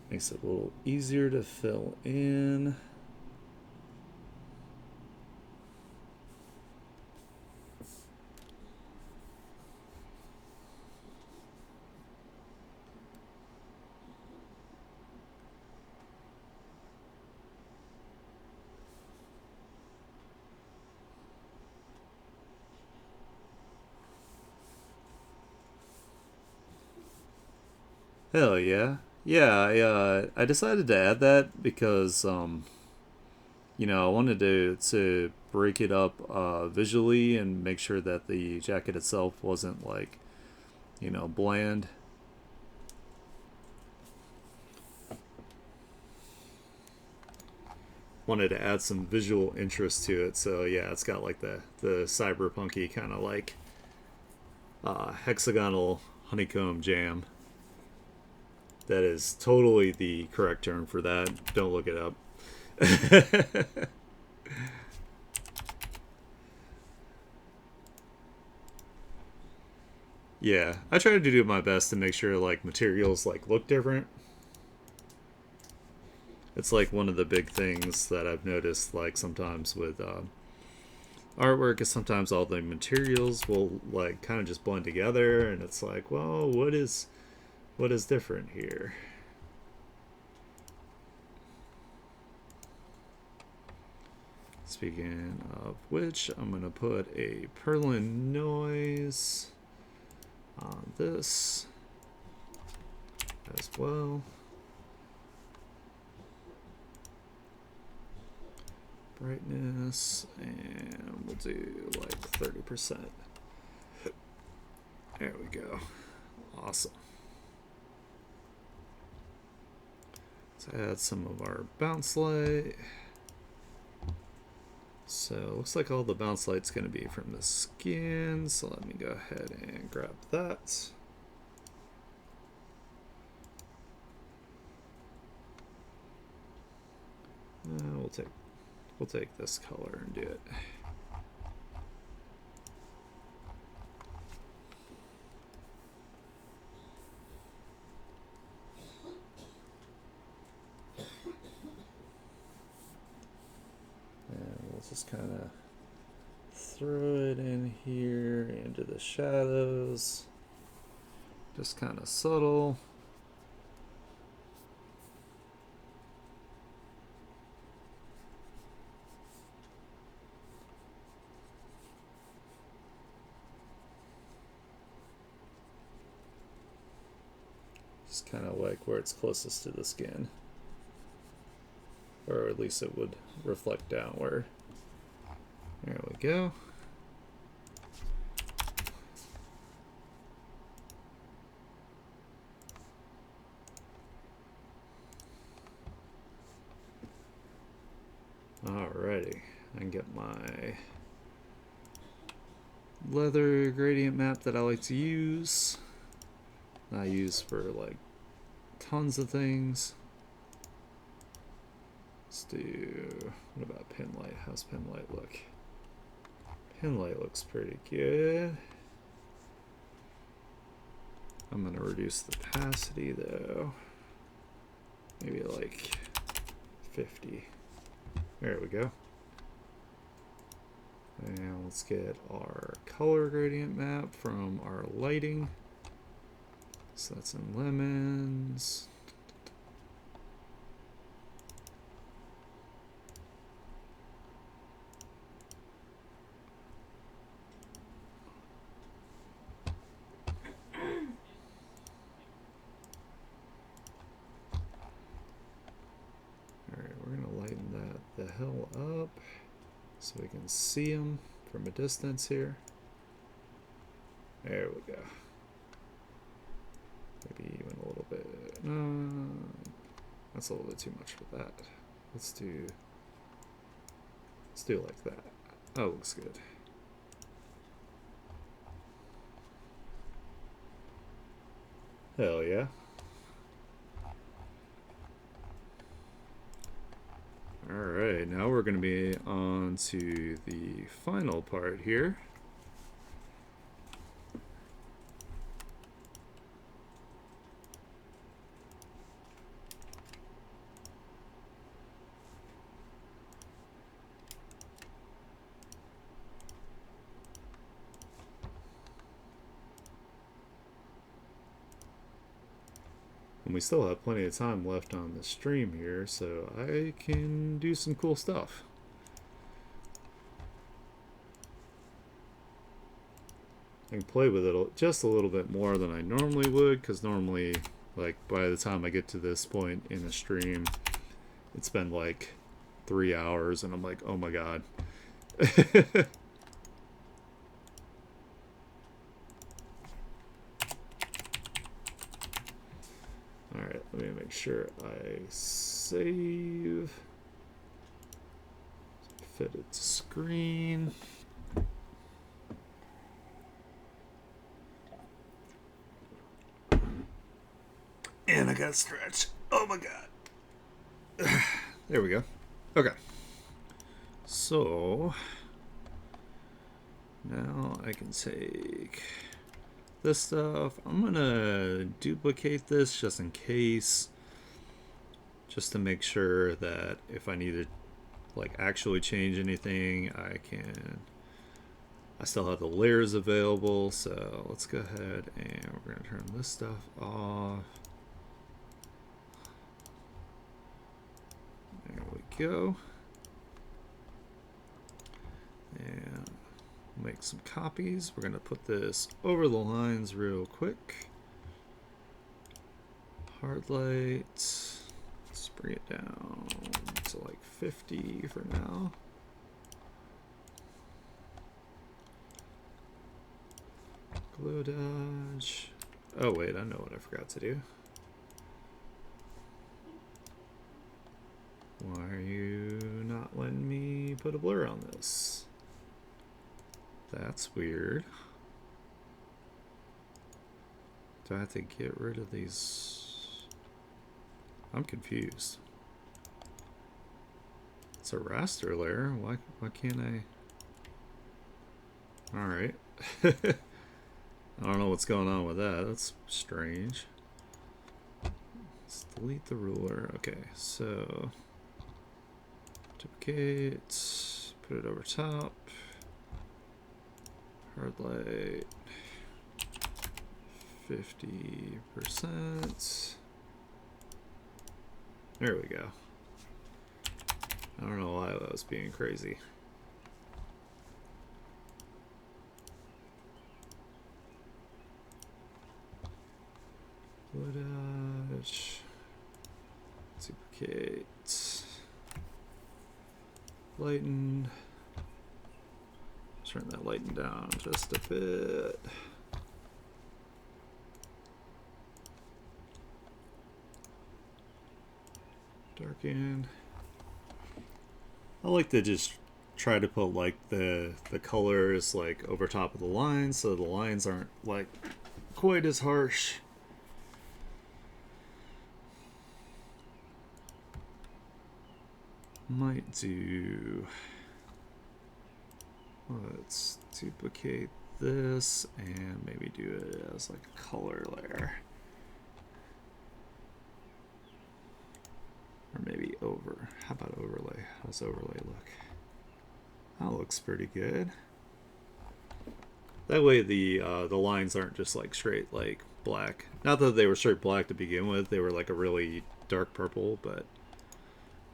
Makes it a little easier to fill in. Hell yeah. Yeah, I decided to add that because I wanted to break it up visually and make sure that the jacket itself wasn't like, bland. Wanted to add some visual interest to it, so yeah, it's got like the cyberpunky kind of like hexagonal honeycomb jam. That is totally the correct term for that. Don't look it up. Yeah, I try to do my best to make sure like materials like look different. It's like one of the big things that I've noticed like sometimes with artwork is sometimes all the materials will like kind of just blend together and it's like, well, what is different here? Speaking of which, I'm going to put a Perlin noise on this as well. Brightness, and we'll do like 30%. There we go. Awesome. Let's add some of our bounce light. So it looks like all the bounce light's going to be from the skin. So let me go ahead and grab that. We'll take this color and do it. And we'll just kind of throw it in here into the shadows. Just kind of subtle. Just kind of like where it's closest to the skin. Or at least it would reflect downward. There we go. Alrighty, I can get my leather gradient map that I like to use. I use for like tons of things. Let's do, what about pin light? How's pin light look? Pin light looks pretty good. I'm gonna reduce the opacity though. Maybe like 50. There we go. And let's get our color gradient map from our lighting. So that's in lemons. Alright, we're gonna lighten that the hell up. so we can see them from a distance here. There we go. Maybe even a little bit. No, that's a little bit too much for that. Let's do it like that. Oh, looks good. Hell yeah. Alright, now we're going to be on to the final part here. And we still have plenty of time left on the stream here, so I can do some cool stuff. I can play with it just a little bit more than I normally would, because normally, like, by the time I get to this point in the stream, it's been like 3 hours, and I'm like, oh my god. Alright, let me make sure I save. Fit it to screen. And I gotta stretch. Oh my god. There we go. Okay. So now I can take this stuff. I'm gonna duplicate this just in case, just to make sure that if I need to like actually change anything, I still have the layers available. So let's go ahead and we're gonna turn this stuff off. There we go. And make some copies. We're gonna put this over the lines real quick. Hard light. Let's bring it down to like 50 for now. Glow dodge. Oh wait, I know what I forgot to do. Why are you not letting me put a blur on this? That's weird. Do I have to get rid of these? I'm confused. It's a raster layer. Why can't I? Alright. I don't know what's going on with that. That's strange. Let's delete the ruler. Okay, so duplicate, put it over top. Hard light 50%. There we go. I don't know why that was being crazy. Footage. Duplicate. Lighten. Turn that lighten down just a bit. Darken. I like to just try to put like the colors like over top of the lines so the lines aren't like quite as harsh. Might do. Let's duplicate this and maybe do it as like a color layer. Or maybe over. How about overlay? How's overlay look? That looks pretty good. That way the lines aren't just like straight like black. Not that they were straight black to begin with. They were like a really dark purple, but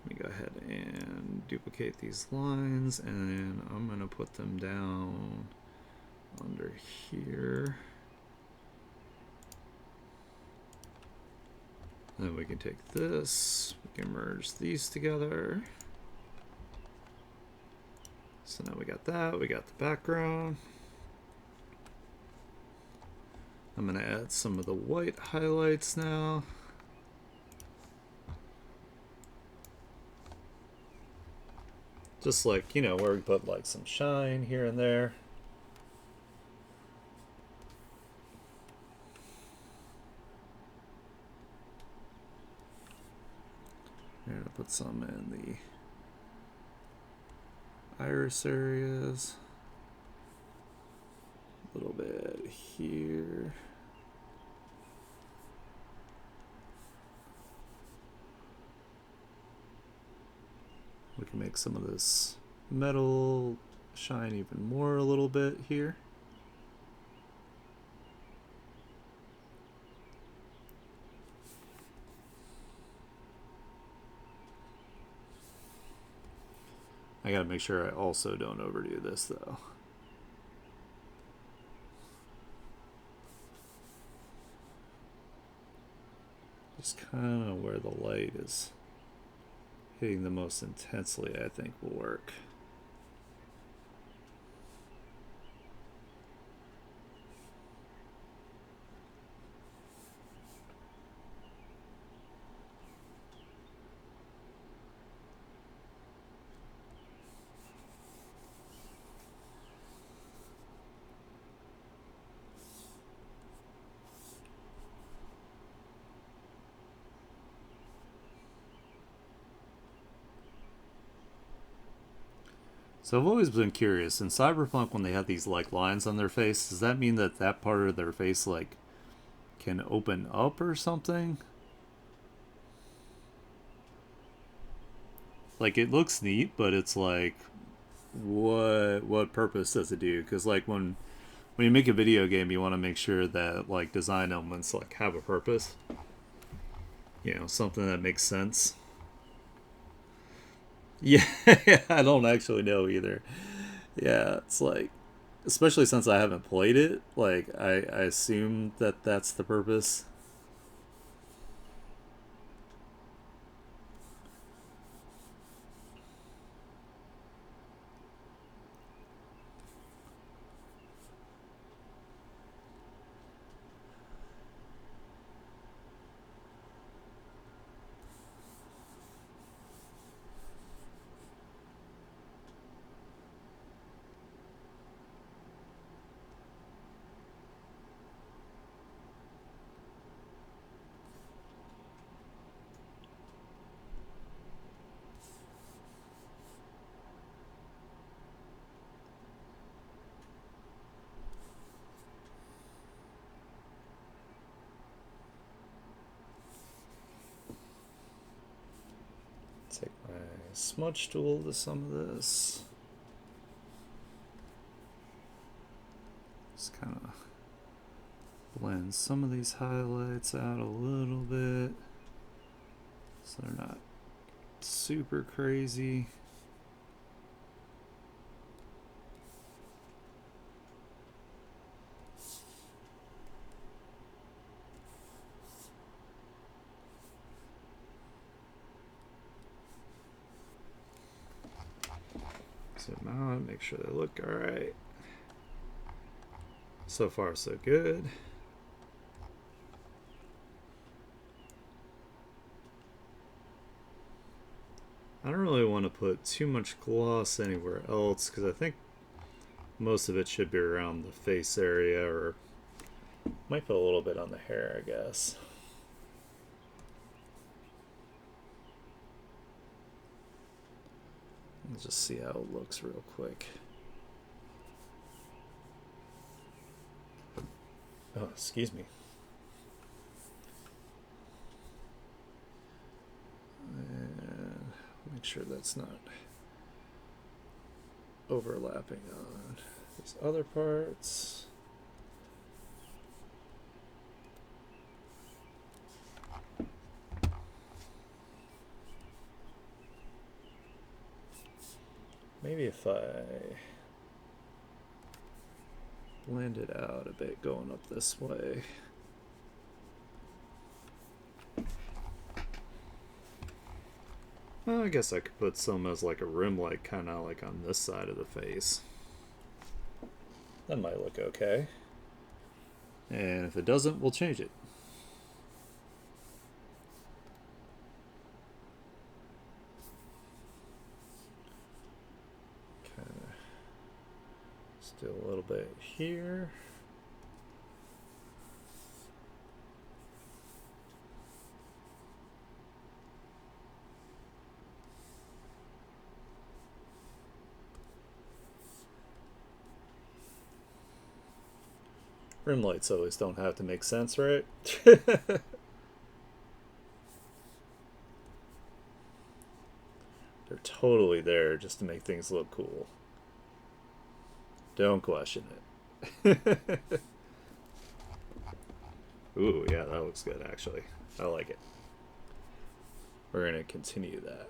let me go ahead and duplicate these lines, and I'm going to put them down under here. Then we can take this, we can merge these together. So now we got that, we got the background. I'm going to add some of the white highlights now. Just like, you know, where we put like some shine here and there. I'm going to put some in the iris areas. A little bit here. We can make some of this metal shine even more a little bit here. I gotta make sure I also don't overdo this though. Just kind of where the light is hitting the most intensely, I think will work. So I've always been curious, in Cyberpunk when they have these like lines on their face, does that mean that that part of their face like can open up or something? Like it looks neat, but it's like what purpose does it do? Because like when you make a video game, you want to make sure that like design elements like have a purpose. You know, something that makes sense. Yeah, I don't actually know either. Yeah, it's like, especially since I haven't played it, like I assume that that's the purpose. Take my smudge tool to some of this. Just kind of blend some of these highlights out a little bit so they're not super crazy. Zoom out, make sure they look alright. So far, so good. I don't really want to put too much gloss anywhere else because I think most of it should be around the face area, or might put a little bit on the hair, I guess. Let's just see how it looks real quick. Oh, excuse me. And make sure that's not overlapping on these other parts. Maybe if I blend it out a bit going up this way. Well, I guess I could put some as like a rim light, kind of like on this side of the face. That might look okay. And if it doesn't, we'll change it. Kind of still a little bit here. Rim lights always don't have to make sense, right? They're totally there just to make things look cool. Don't question it. Ooh, yeah, that looks good actually. I like it. We're going to continue that.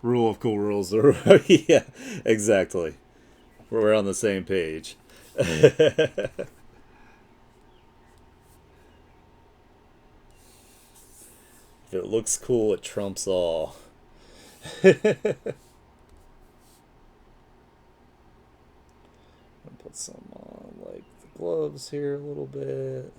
Rule of cool rules. Yeah, exactly. We're on the same page. If it looks cool, it trumps all. Put some on, like the gloves here a little bit.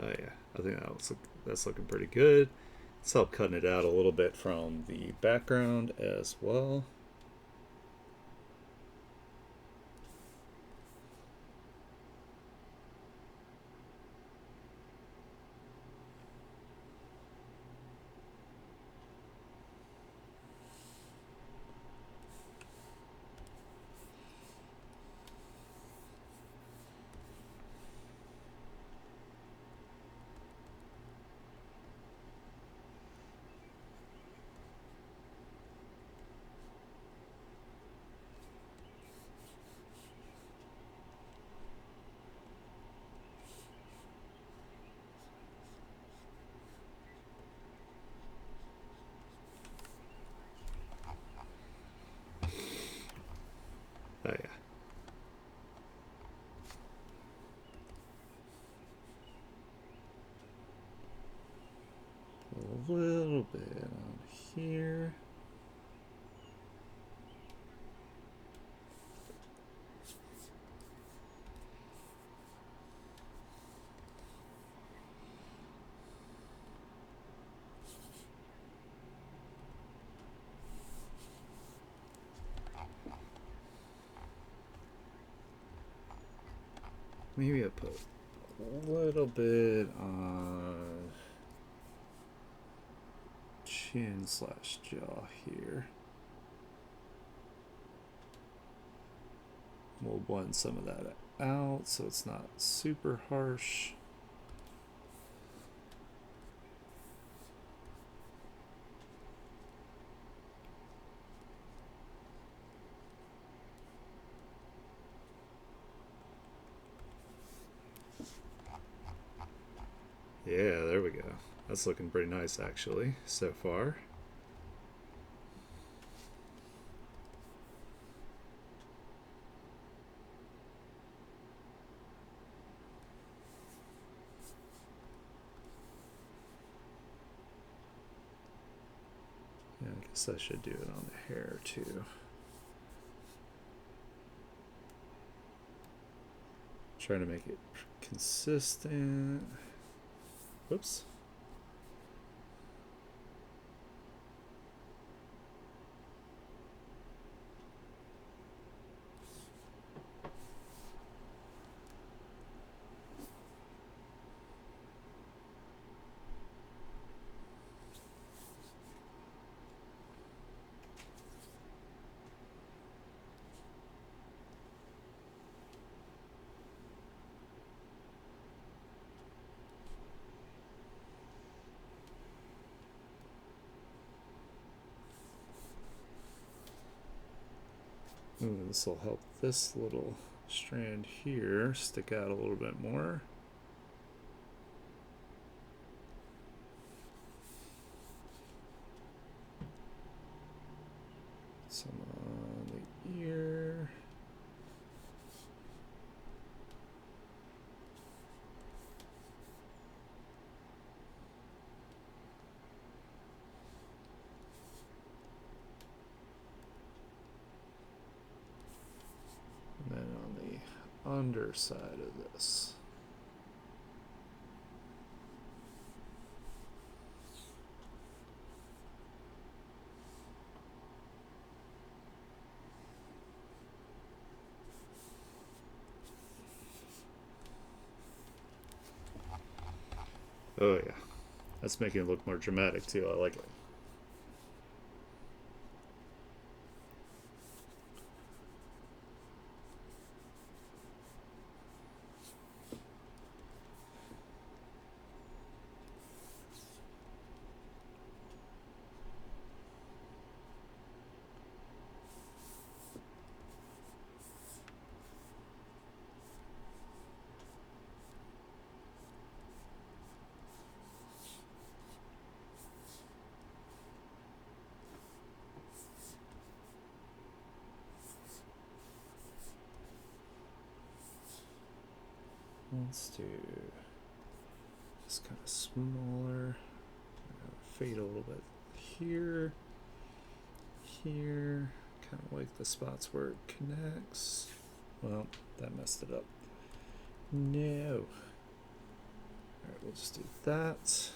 Oh yeah, I think that's looking pretty good. Let's help cutting it out a little bit from the background as well. Oh yeah. A little bit on here. Maybe I put a little bit on chin slash jaw here. We'll blend some of that out so it's not super harsh. Yeah, there we go. That's looking pretty nice actually so far. Yeah, I guess I should do it on the hair too. Trying to make it consistent. Whoops. Ooh, this will help this little strand here stick out a little bit more. Some on the ear. And then on the underside of this. Oh yeah, that's making it look more dramatic too. I like it. Let's do this kind of smaller. Fade a little bit here, here. Kind of like the spots where it connects. Well, that messed it up. No. Alright, we'll just do that.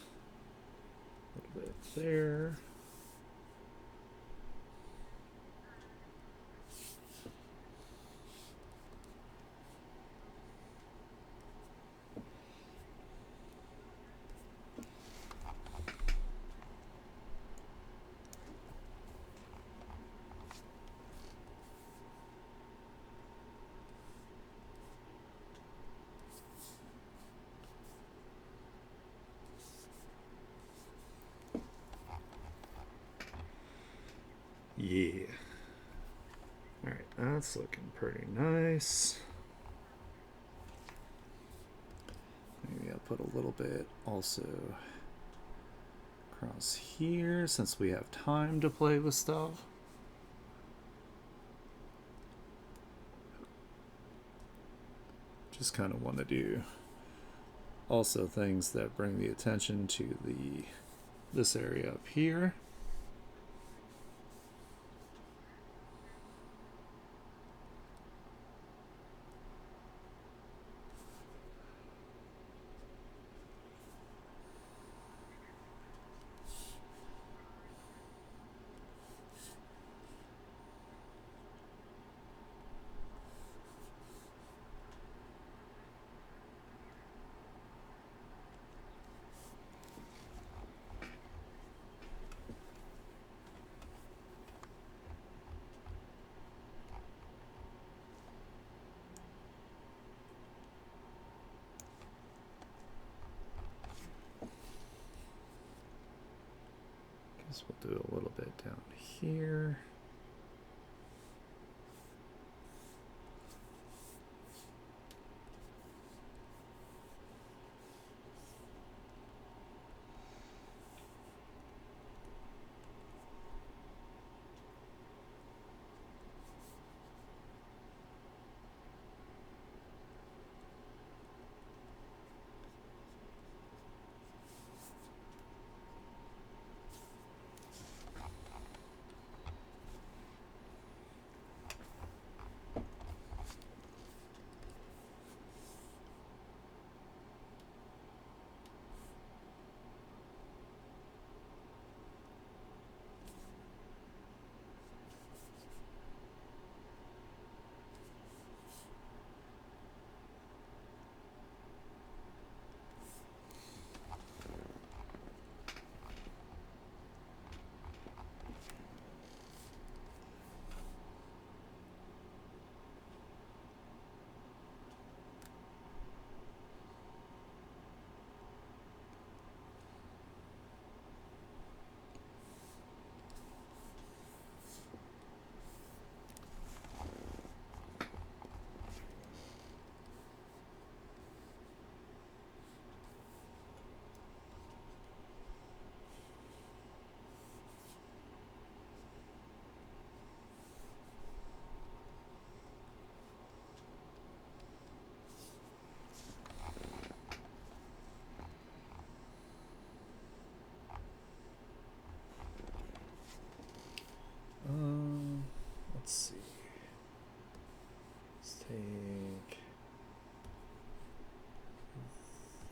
A little bit there. Yeah. Alright, that's looking pretty nice. Maybe I'll put a little bit also across here since we have time to play with stuff. Just kind of want to do also things that bring the attention to this area up here. Guess we'll do a little bit down here.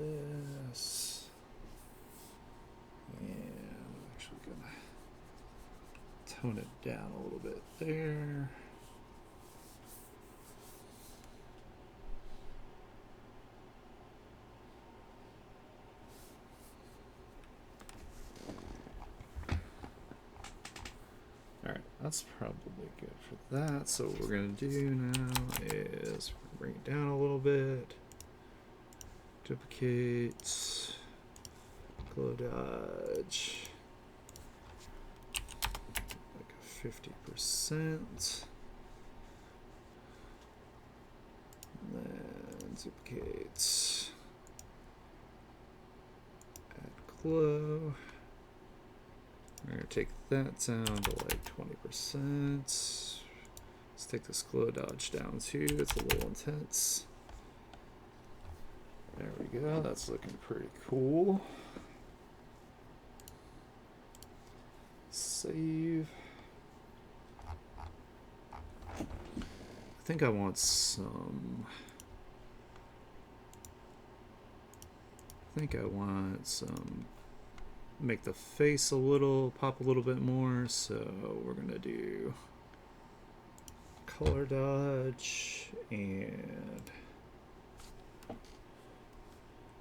this. And I'm actually gonna tone it down a little bit there. Alright, that's probably good for that. So what we're going to do now is bring it down a little bit. Duplicate. Glow dodge. Like a 50%. And then duplicate. Add glow. We're going to take that down to like 20%. Let's take this glow dodge down too. It's a little intense. There we go. That's looking pretty cool. Save. I think I want some. Make the face pop a little bit more. So we're gonna do color dodge and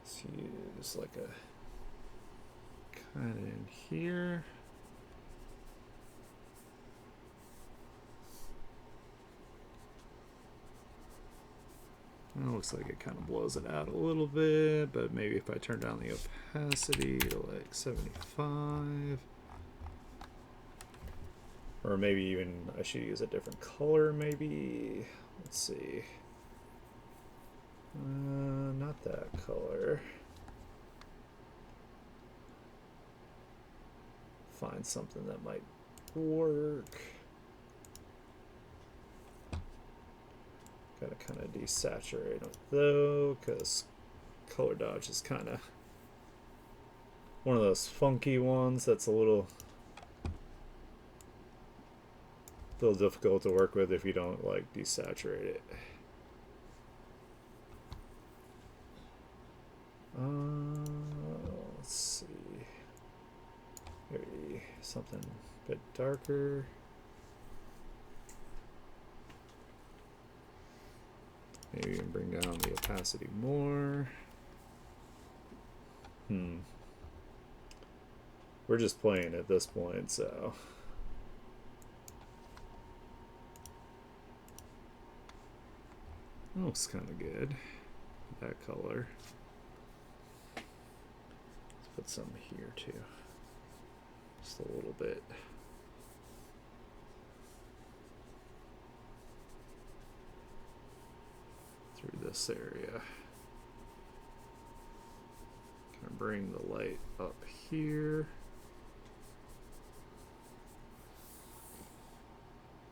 let's use like a kind of in here. That looks like it kind of blows it out a little bit, but maybe if I turn down the opacity to like 75, or maybe even I should use a different color maybe. Let's see. Not that color. Find something that might work. Gotta kind of desaturate it though, because color dodge is kind of one of those funky ones that's a little difficult to work with if you don't like desaturate it. Let's see. Maybe something a bit darker. Maybe even bring down the opacity more. We're just playing at this point, so. That looks kind of good. That color. Let's put some here too. Just a little bit. Through this area. Kind of bring the light up here.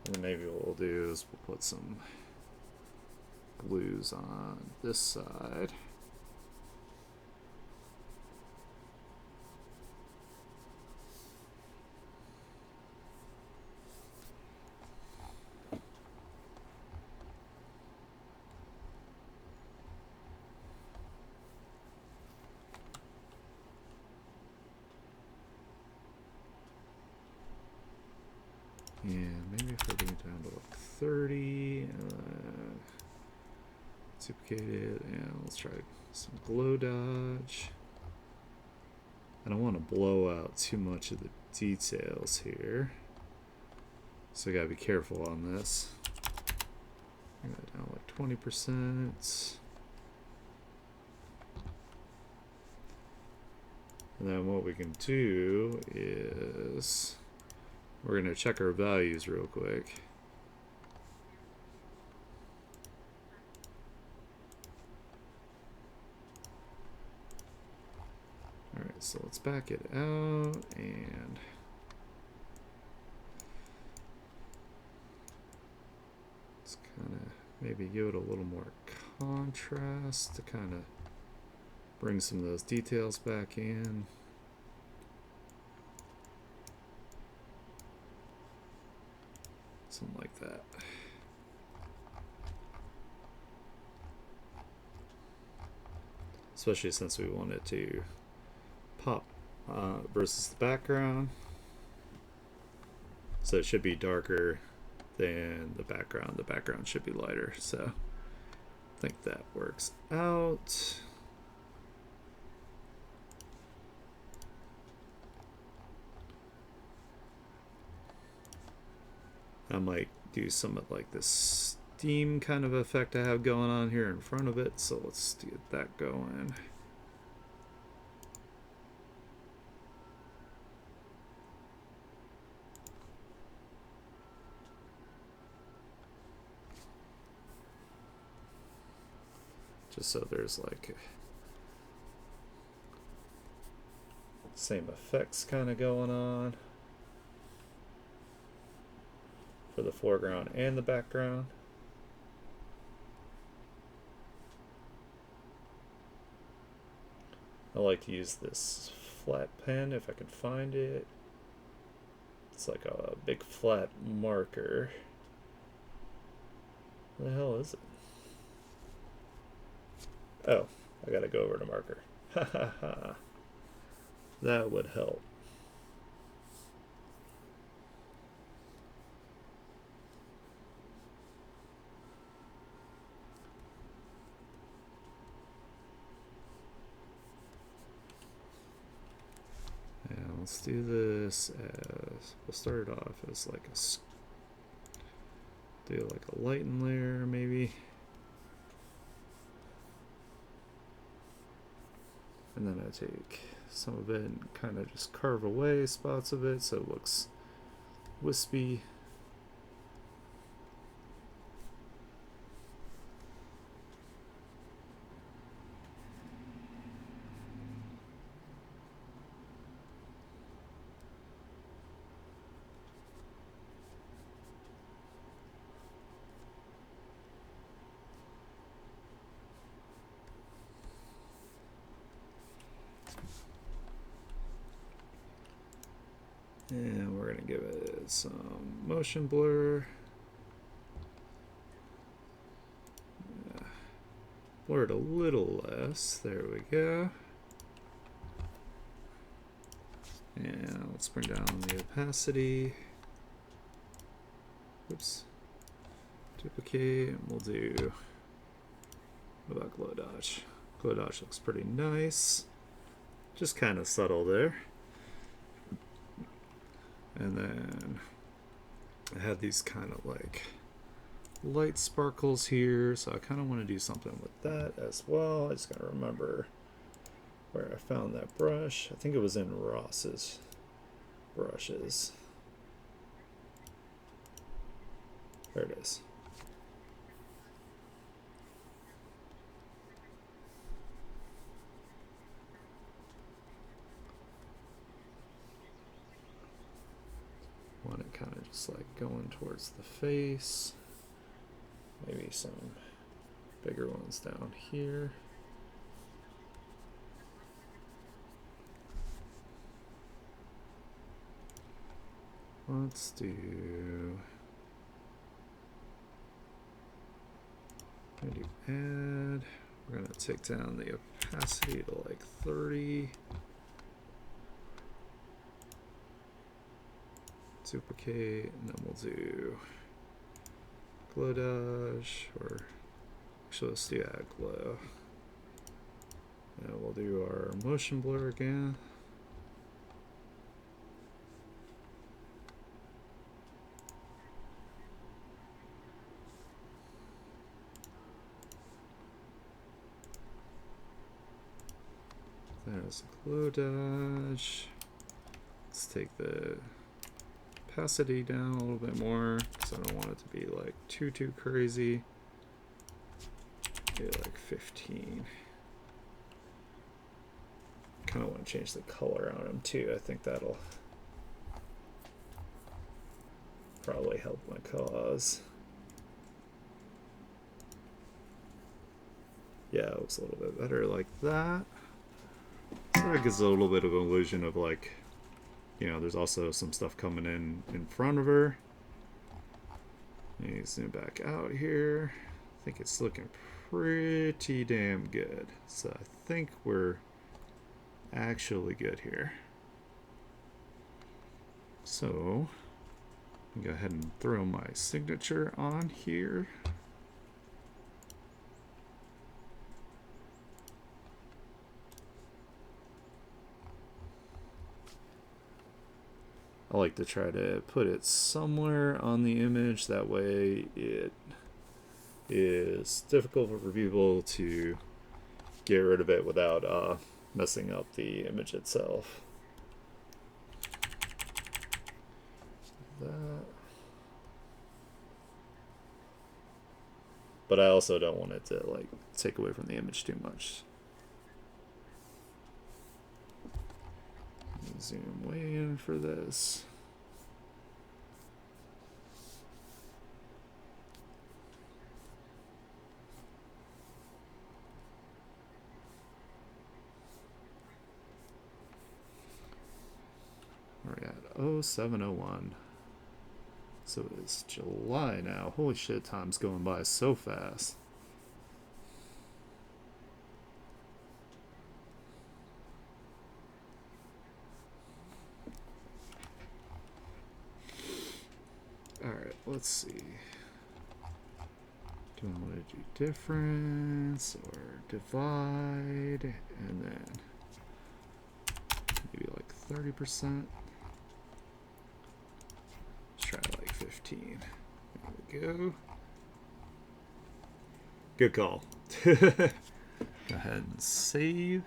And maybe what we'll do is we'll put some blues on this side. And maybe if I bring it down to like 30, duplicate it, and let's try some glow dodge. I don't want to blow out too much of the details here, so I gotta be careful on this. Bring that down like 20%. And then what we can do is we're going to check our values real quick. Alright, so let's back it out and let's kind of maybe give it a little more contrast to kind of bring some of those details back in. Something like that. especially since we want it to pop versus the background. So it should be darker than the background. The background should be lighter. So I think that works out. I might do some of like this steam kind of effect I have going on here in front of it. So let's get that going. Just so there's like same effects kind of going on for the foreground and the background. I like to use this flat pen if I can find it. It's like a big flat marker. What the hell is it? Oh, I gotta go over to marker. Ha ha ha. That would help. And let's do this as, we'll start it off as like do like a lighten layer maybe. And then I take some of it and kind of just carve away spots of it so it looks wispy. And we're going to give it some motion blur. Blur it a little less. There we go. And let's bring down the opacity. Oops. Duplicate. And we'll do. What about glow dodge? Glow dodge looks pretty nice. Just kind of subtle there. And then I had these kind of like light sparkles here, so I kind of want to do something with that as well. I just gotta remember where I found that brush. I think it was in Ross's brushes. There it is. Want it kind of just like going towards the face. Maybe some bigger ones down here. Let's do add. We're gonna take down the opacity to like 30. Duplicate, and then we'll do glow dodge, or actually let's do add glow. And we'll do our motion blur again. There's glow dodge. Let's take the opacity down a little bit more because I don't want it to be like too crazy. Maybe like 15. Kind of want to change the color on them too. I think that'll probably help my cause. Yeah, it looks a little bit better like that. Sort of gives a little bit of an illusion of like, you know, there's also some stuff coming in front of her. Let me zoom back out here. I think it's looking pretty damn good. So I think we're actually good here. So I'll go ahead and throw my signature on here. I like to try to put it somewhere on the image, that way it is difficult for people to get rid of it without messing up the image itself. That. But I also don't want it to like take away from the image too much. Zoom way in for this. We're at 0701. So it's July now. Holy shit, time's going by so fast. Alright, let's see. Do I want to do difference or divide? And then maybe like 30%. Let's try like 15. There we go. Good call. Go ahead and save.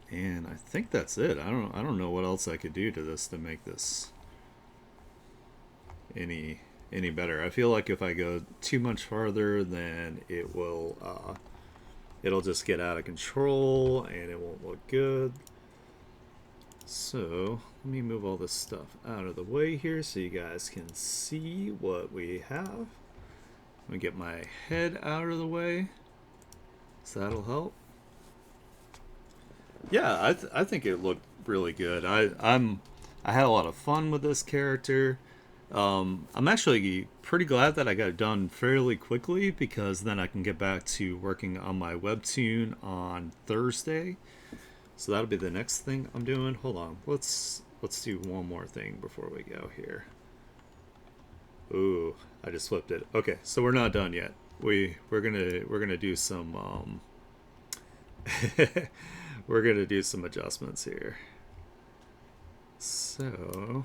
And I think that's it. I don't know what else I could do to this to make this any better. I feel like if I go too much farther, then it will it'll just get out of control and it won't look good. So let me move all this stuff out of the way here so you guys can see what we have. Let me get my head out of the way, so that'll help. Yeah, I think it looked really good. I had a lot of fun with this character. I'm actually pretty glad that I got it done fairly quickly, because then I can get back to working on my webtoon on Thursday. So that'll be the next thing I'm doing. Hold on, let's do one more thing before we go here. Ooh, I just flipped it. Okay, so we're not done yet. We're gonna do some we're gonna do some adjustments here. So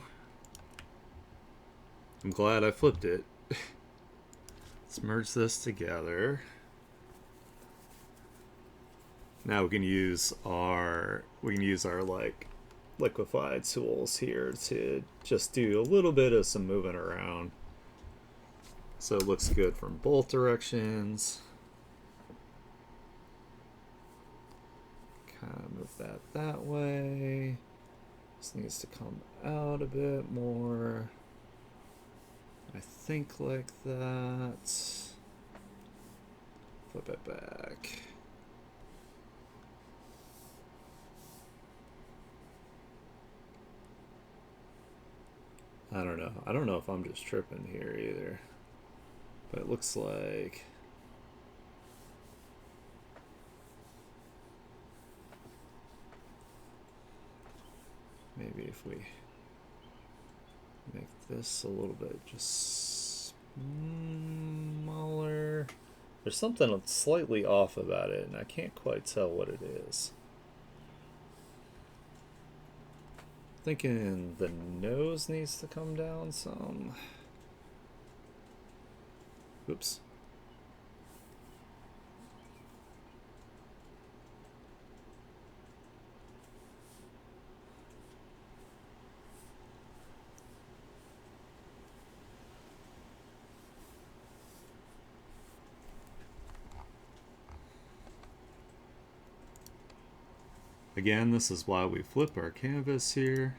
I'm glad I flipped it. Let's merge this together. Now we can use our like liquefy tools here to just do a little bit of some moving around, so it looks good from both directions. Kind of move that way. This needs to come out a bit more. I think like that. Flip it back. I don't know. I don't know if I'm just tripping here either. But it looks like maybe if we make this a little bit just smaller. There's something slightly off about it, and I can't quite tell what it is. Thinking the nose needs to come down some. Oops. Again, this is why we flip our canvas here.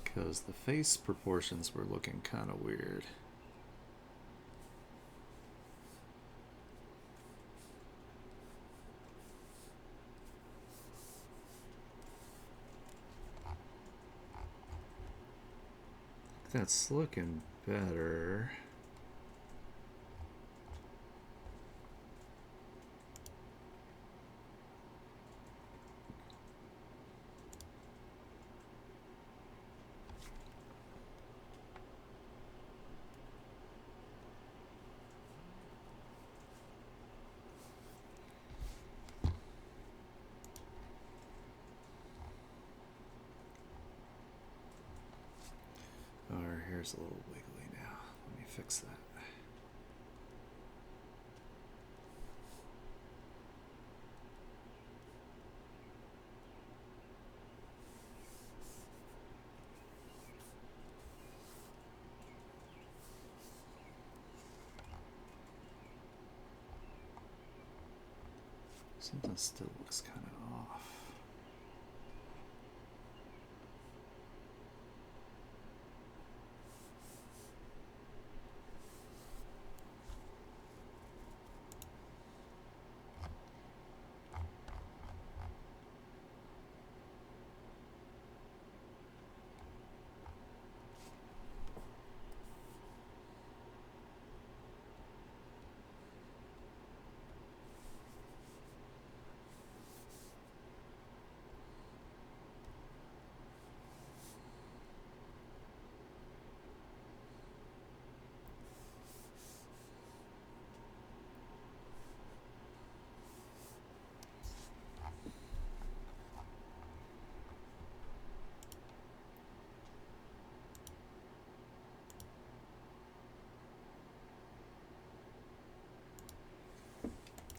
Because the face proportions were looking kind of weird. That's looking better. Our hair's a little wiggly now. Let me fix that. Something still looks kind of off.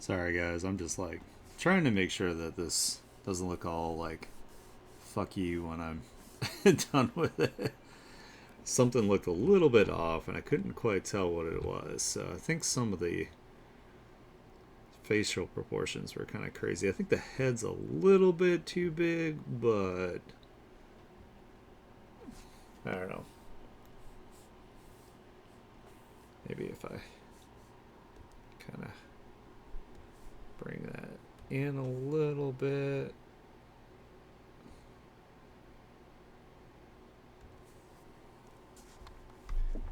Sorry guys, I'm just like trying to make sure that this doesn't look all like fuck you when I'm done with it. Something looked a little bit off and I couldn't quite tell what it was. So I think some of the facial proportions were kind of crazy. I think the head's a little bit too big, but I don't know. Maybe if I kind of bring that in a little bit.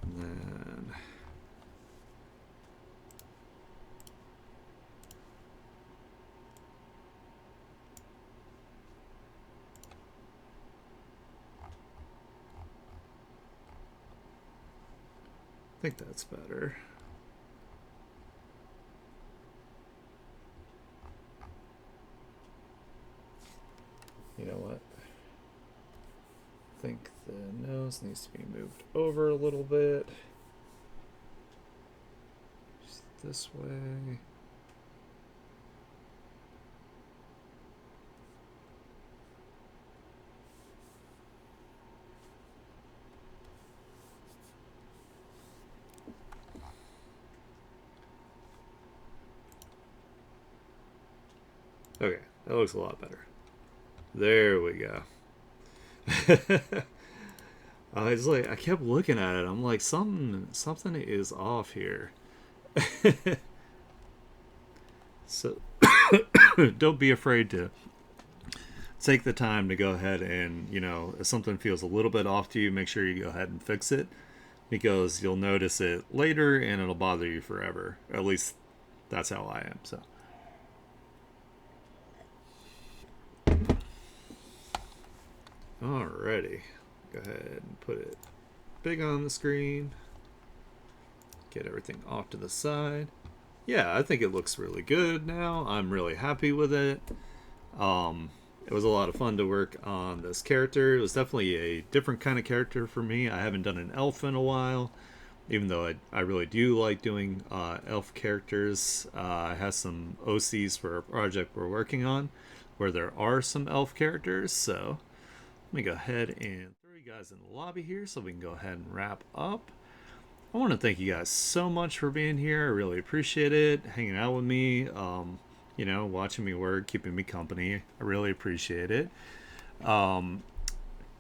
And then I think that's better. You know what? I think the nose needs to be moved over a little bit. Just this way. Okay, that looks a lot better. There we go. I was like, I kept looking at it. I'm like, something is off here. So don't be afraid to take the time to go ahead and, if something feels a little bit off to you, make sure you go ahead and fix it because you'll notice it later and it'll bother you forever. At least that's how I am. So alrighty, go ahead and put it big on the screen. Get everything off to the side. Yeah, I think it looks really good now. I'm really happy with it. It was a lot of fun to work on this character. It was definitely a different kind of character for me. I haven't done an elf in a while, even though I really do like doing elf characters. I have some OCs for a project we're working on where there are some elf characters. So let me go ahead and throw you guys in the lobby here so we can go ahead and wrap up. I want to thank you guys so much for being here. I really appreciate it. Hanging out with me, watching me work, keeping me company. I really appreciate it.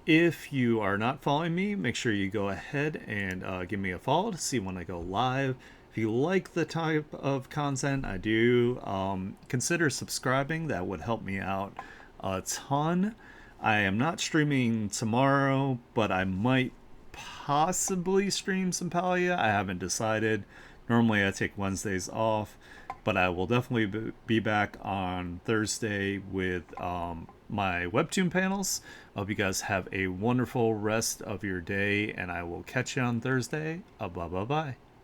If you are not following me, make sure you go ahead and give me a follow to see when I go live. If you like the type of content I do, consider subscribing. That would help me out a ton. I am not streaming tomorrow, but I might possibly stream some Palia. I haven't decided. Normally I take Wednesdays off, but I will definitely be back on Thursday with my webtoon panels. I hope you guys have a wonderful rest of your day, and I will catch you on Thursday. Bye bye bye.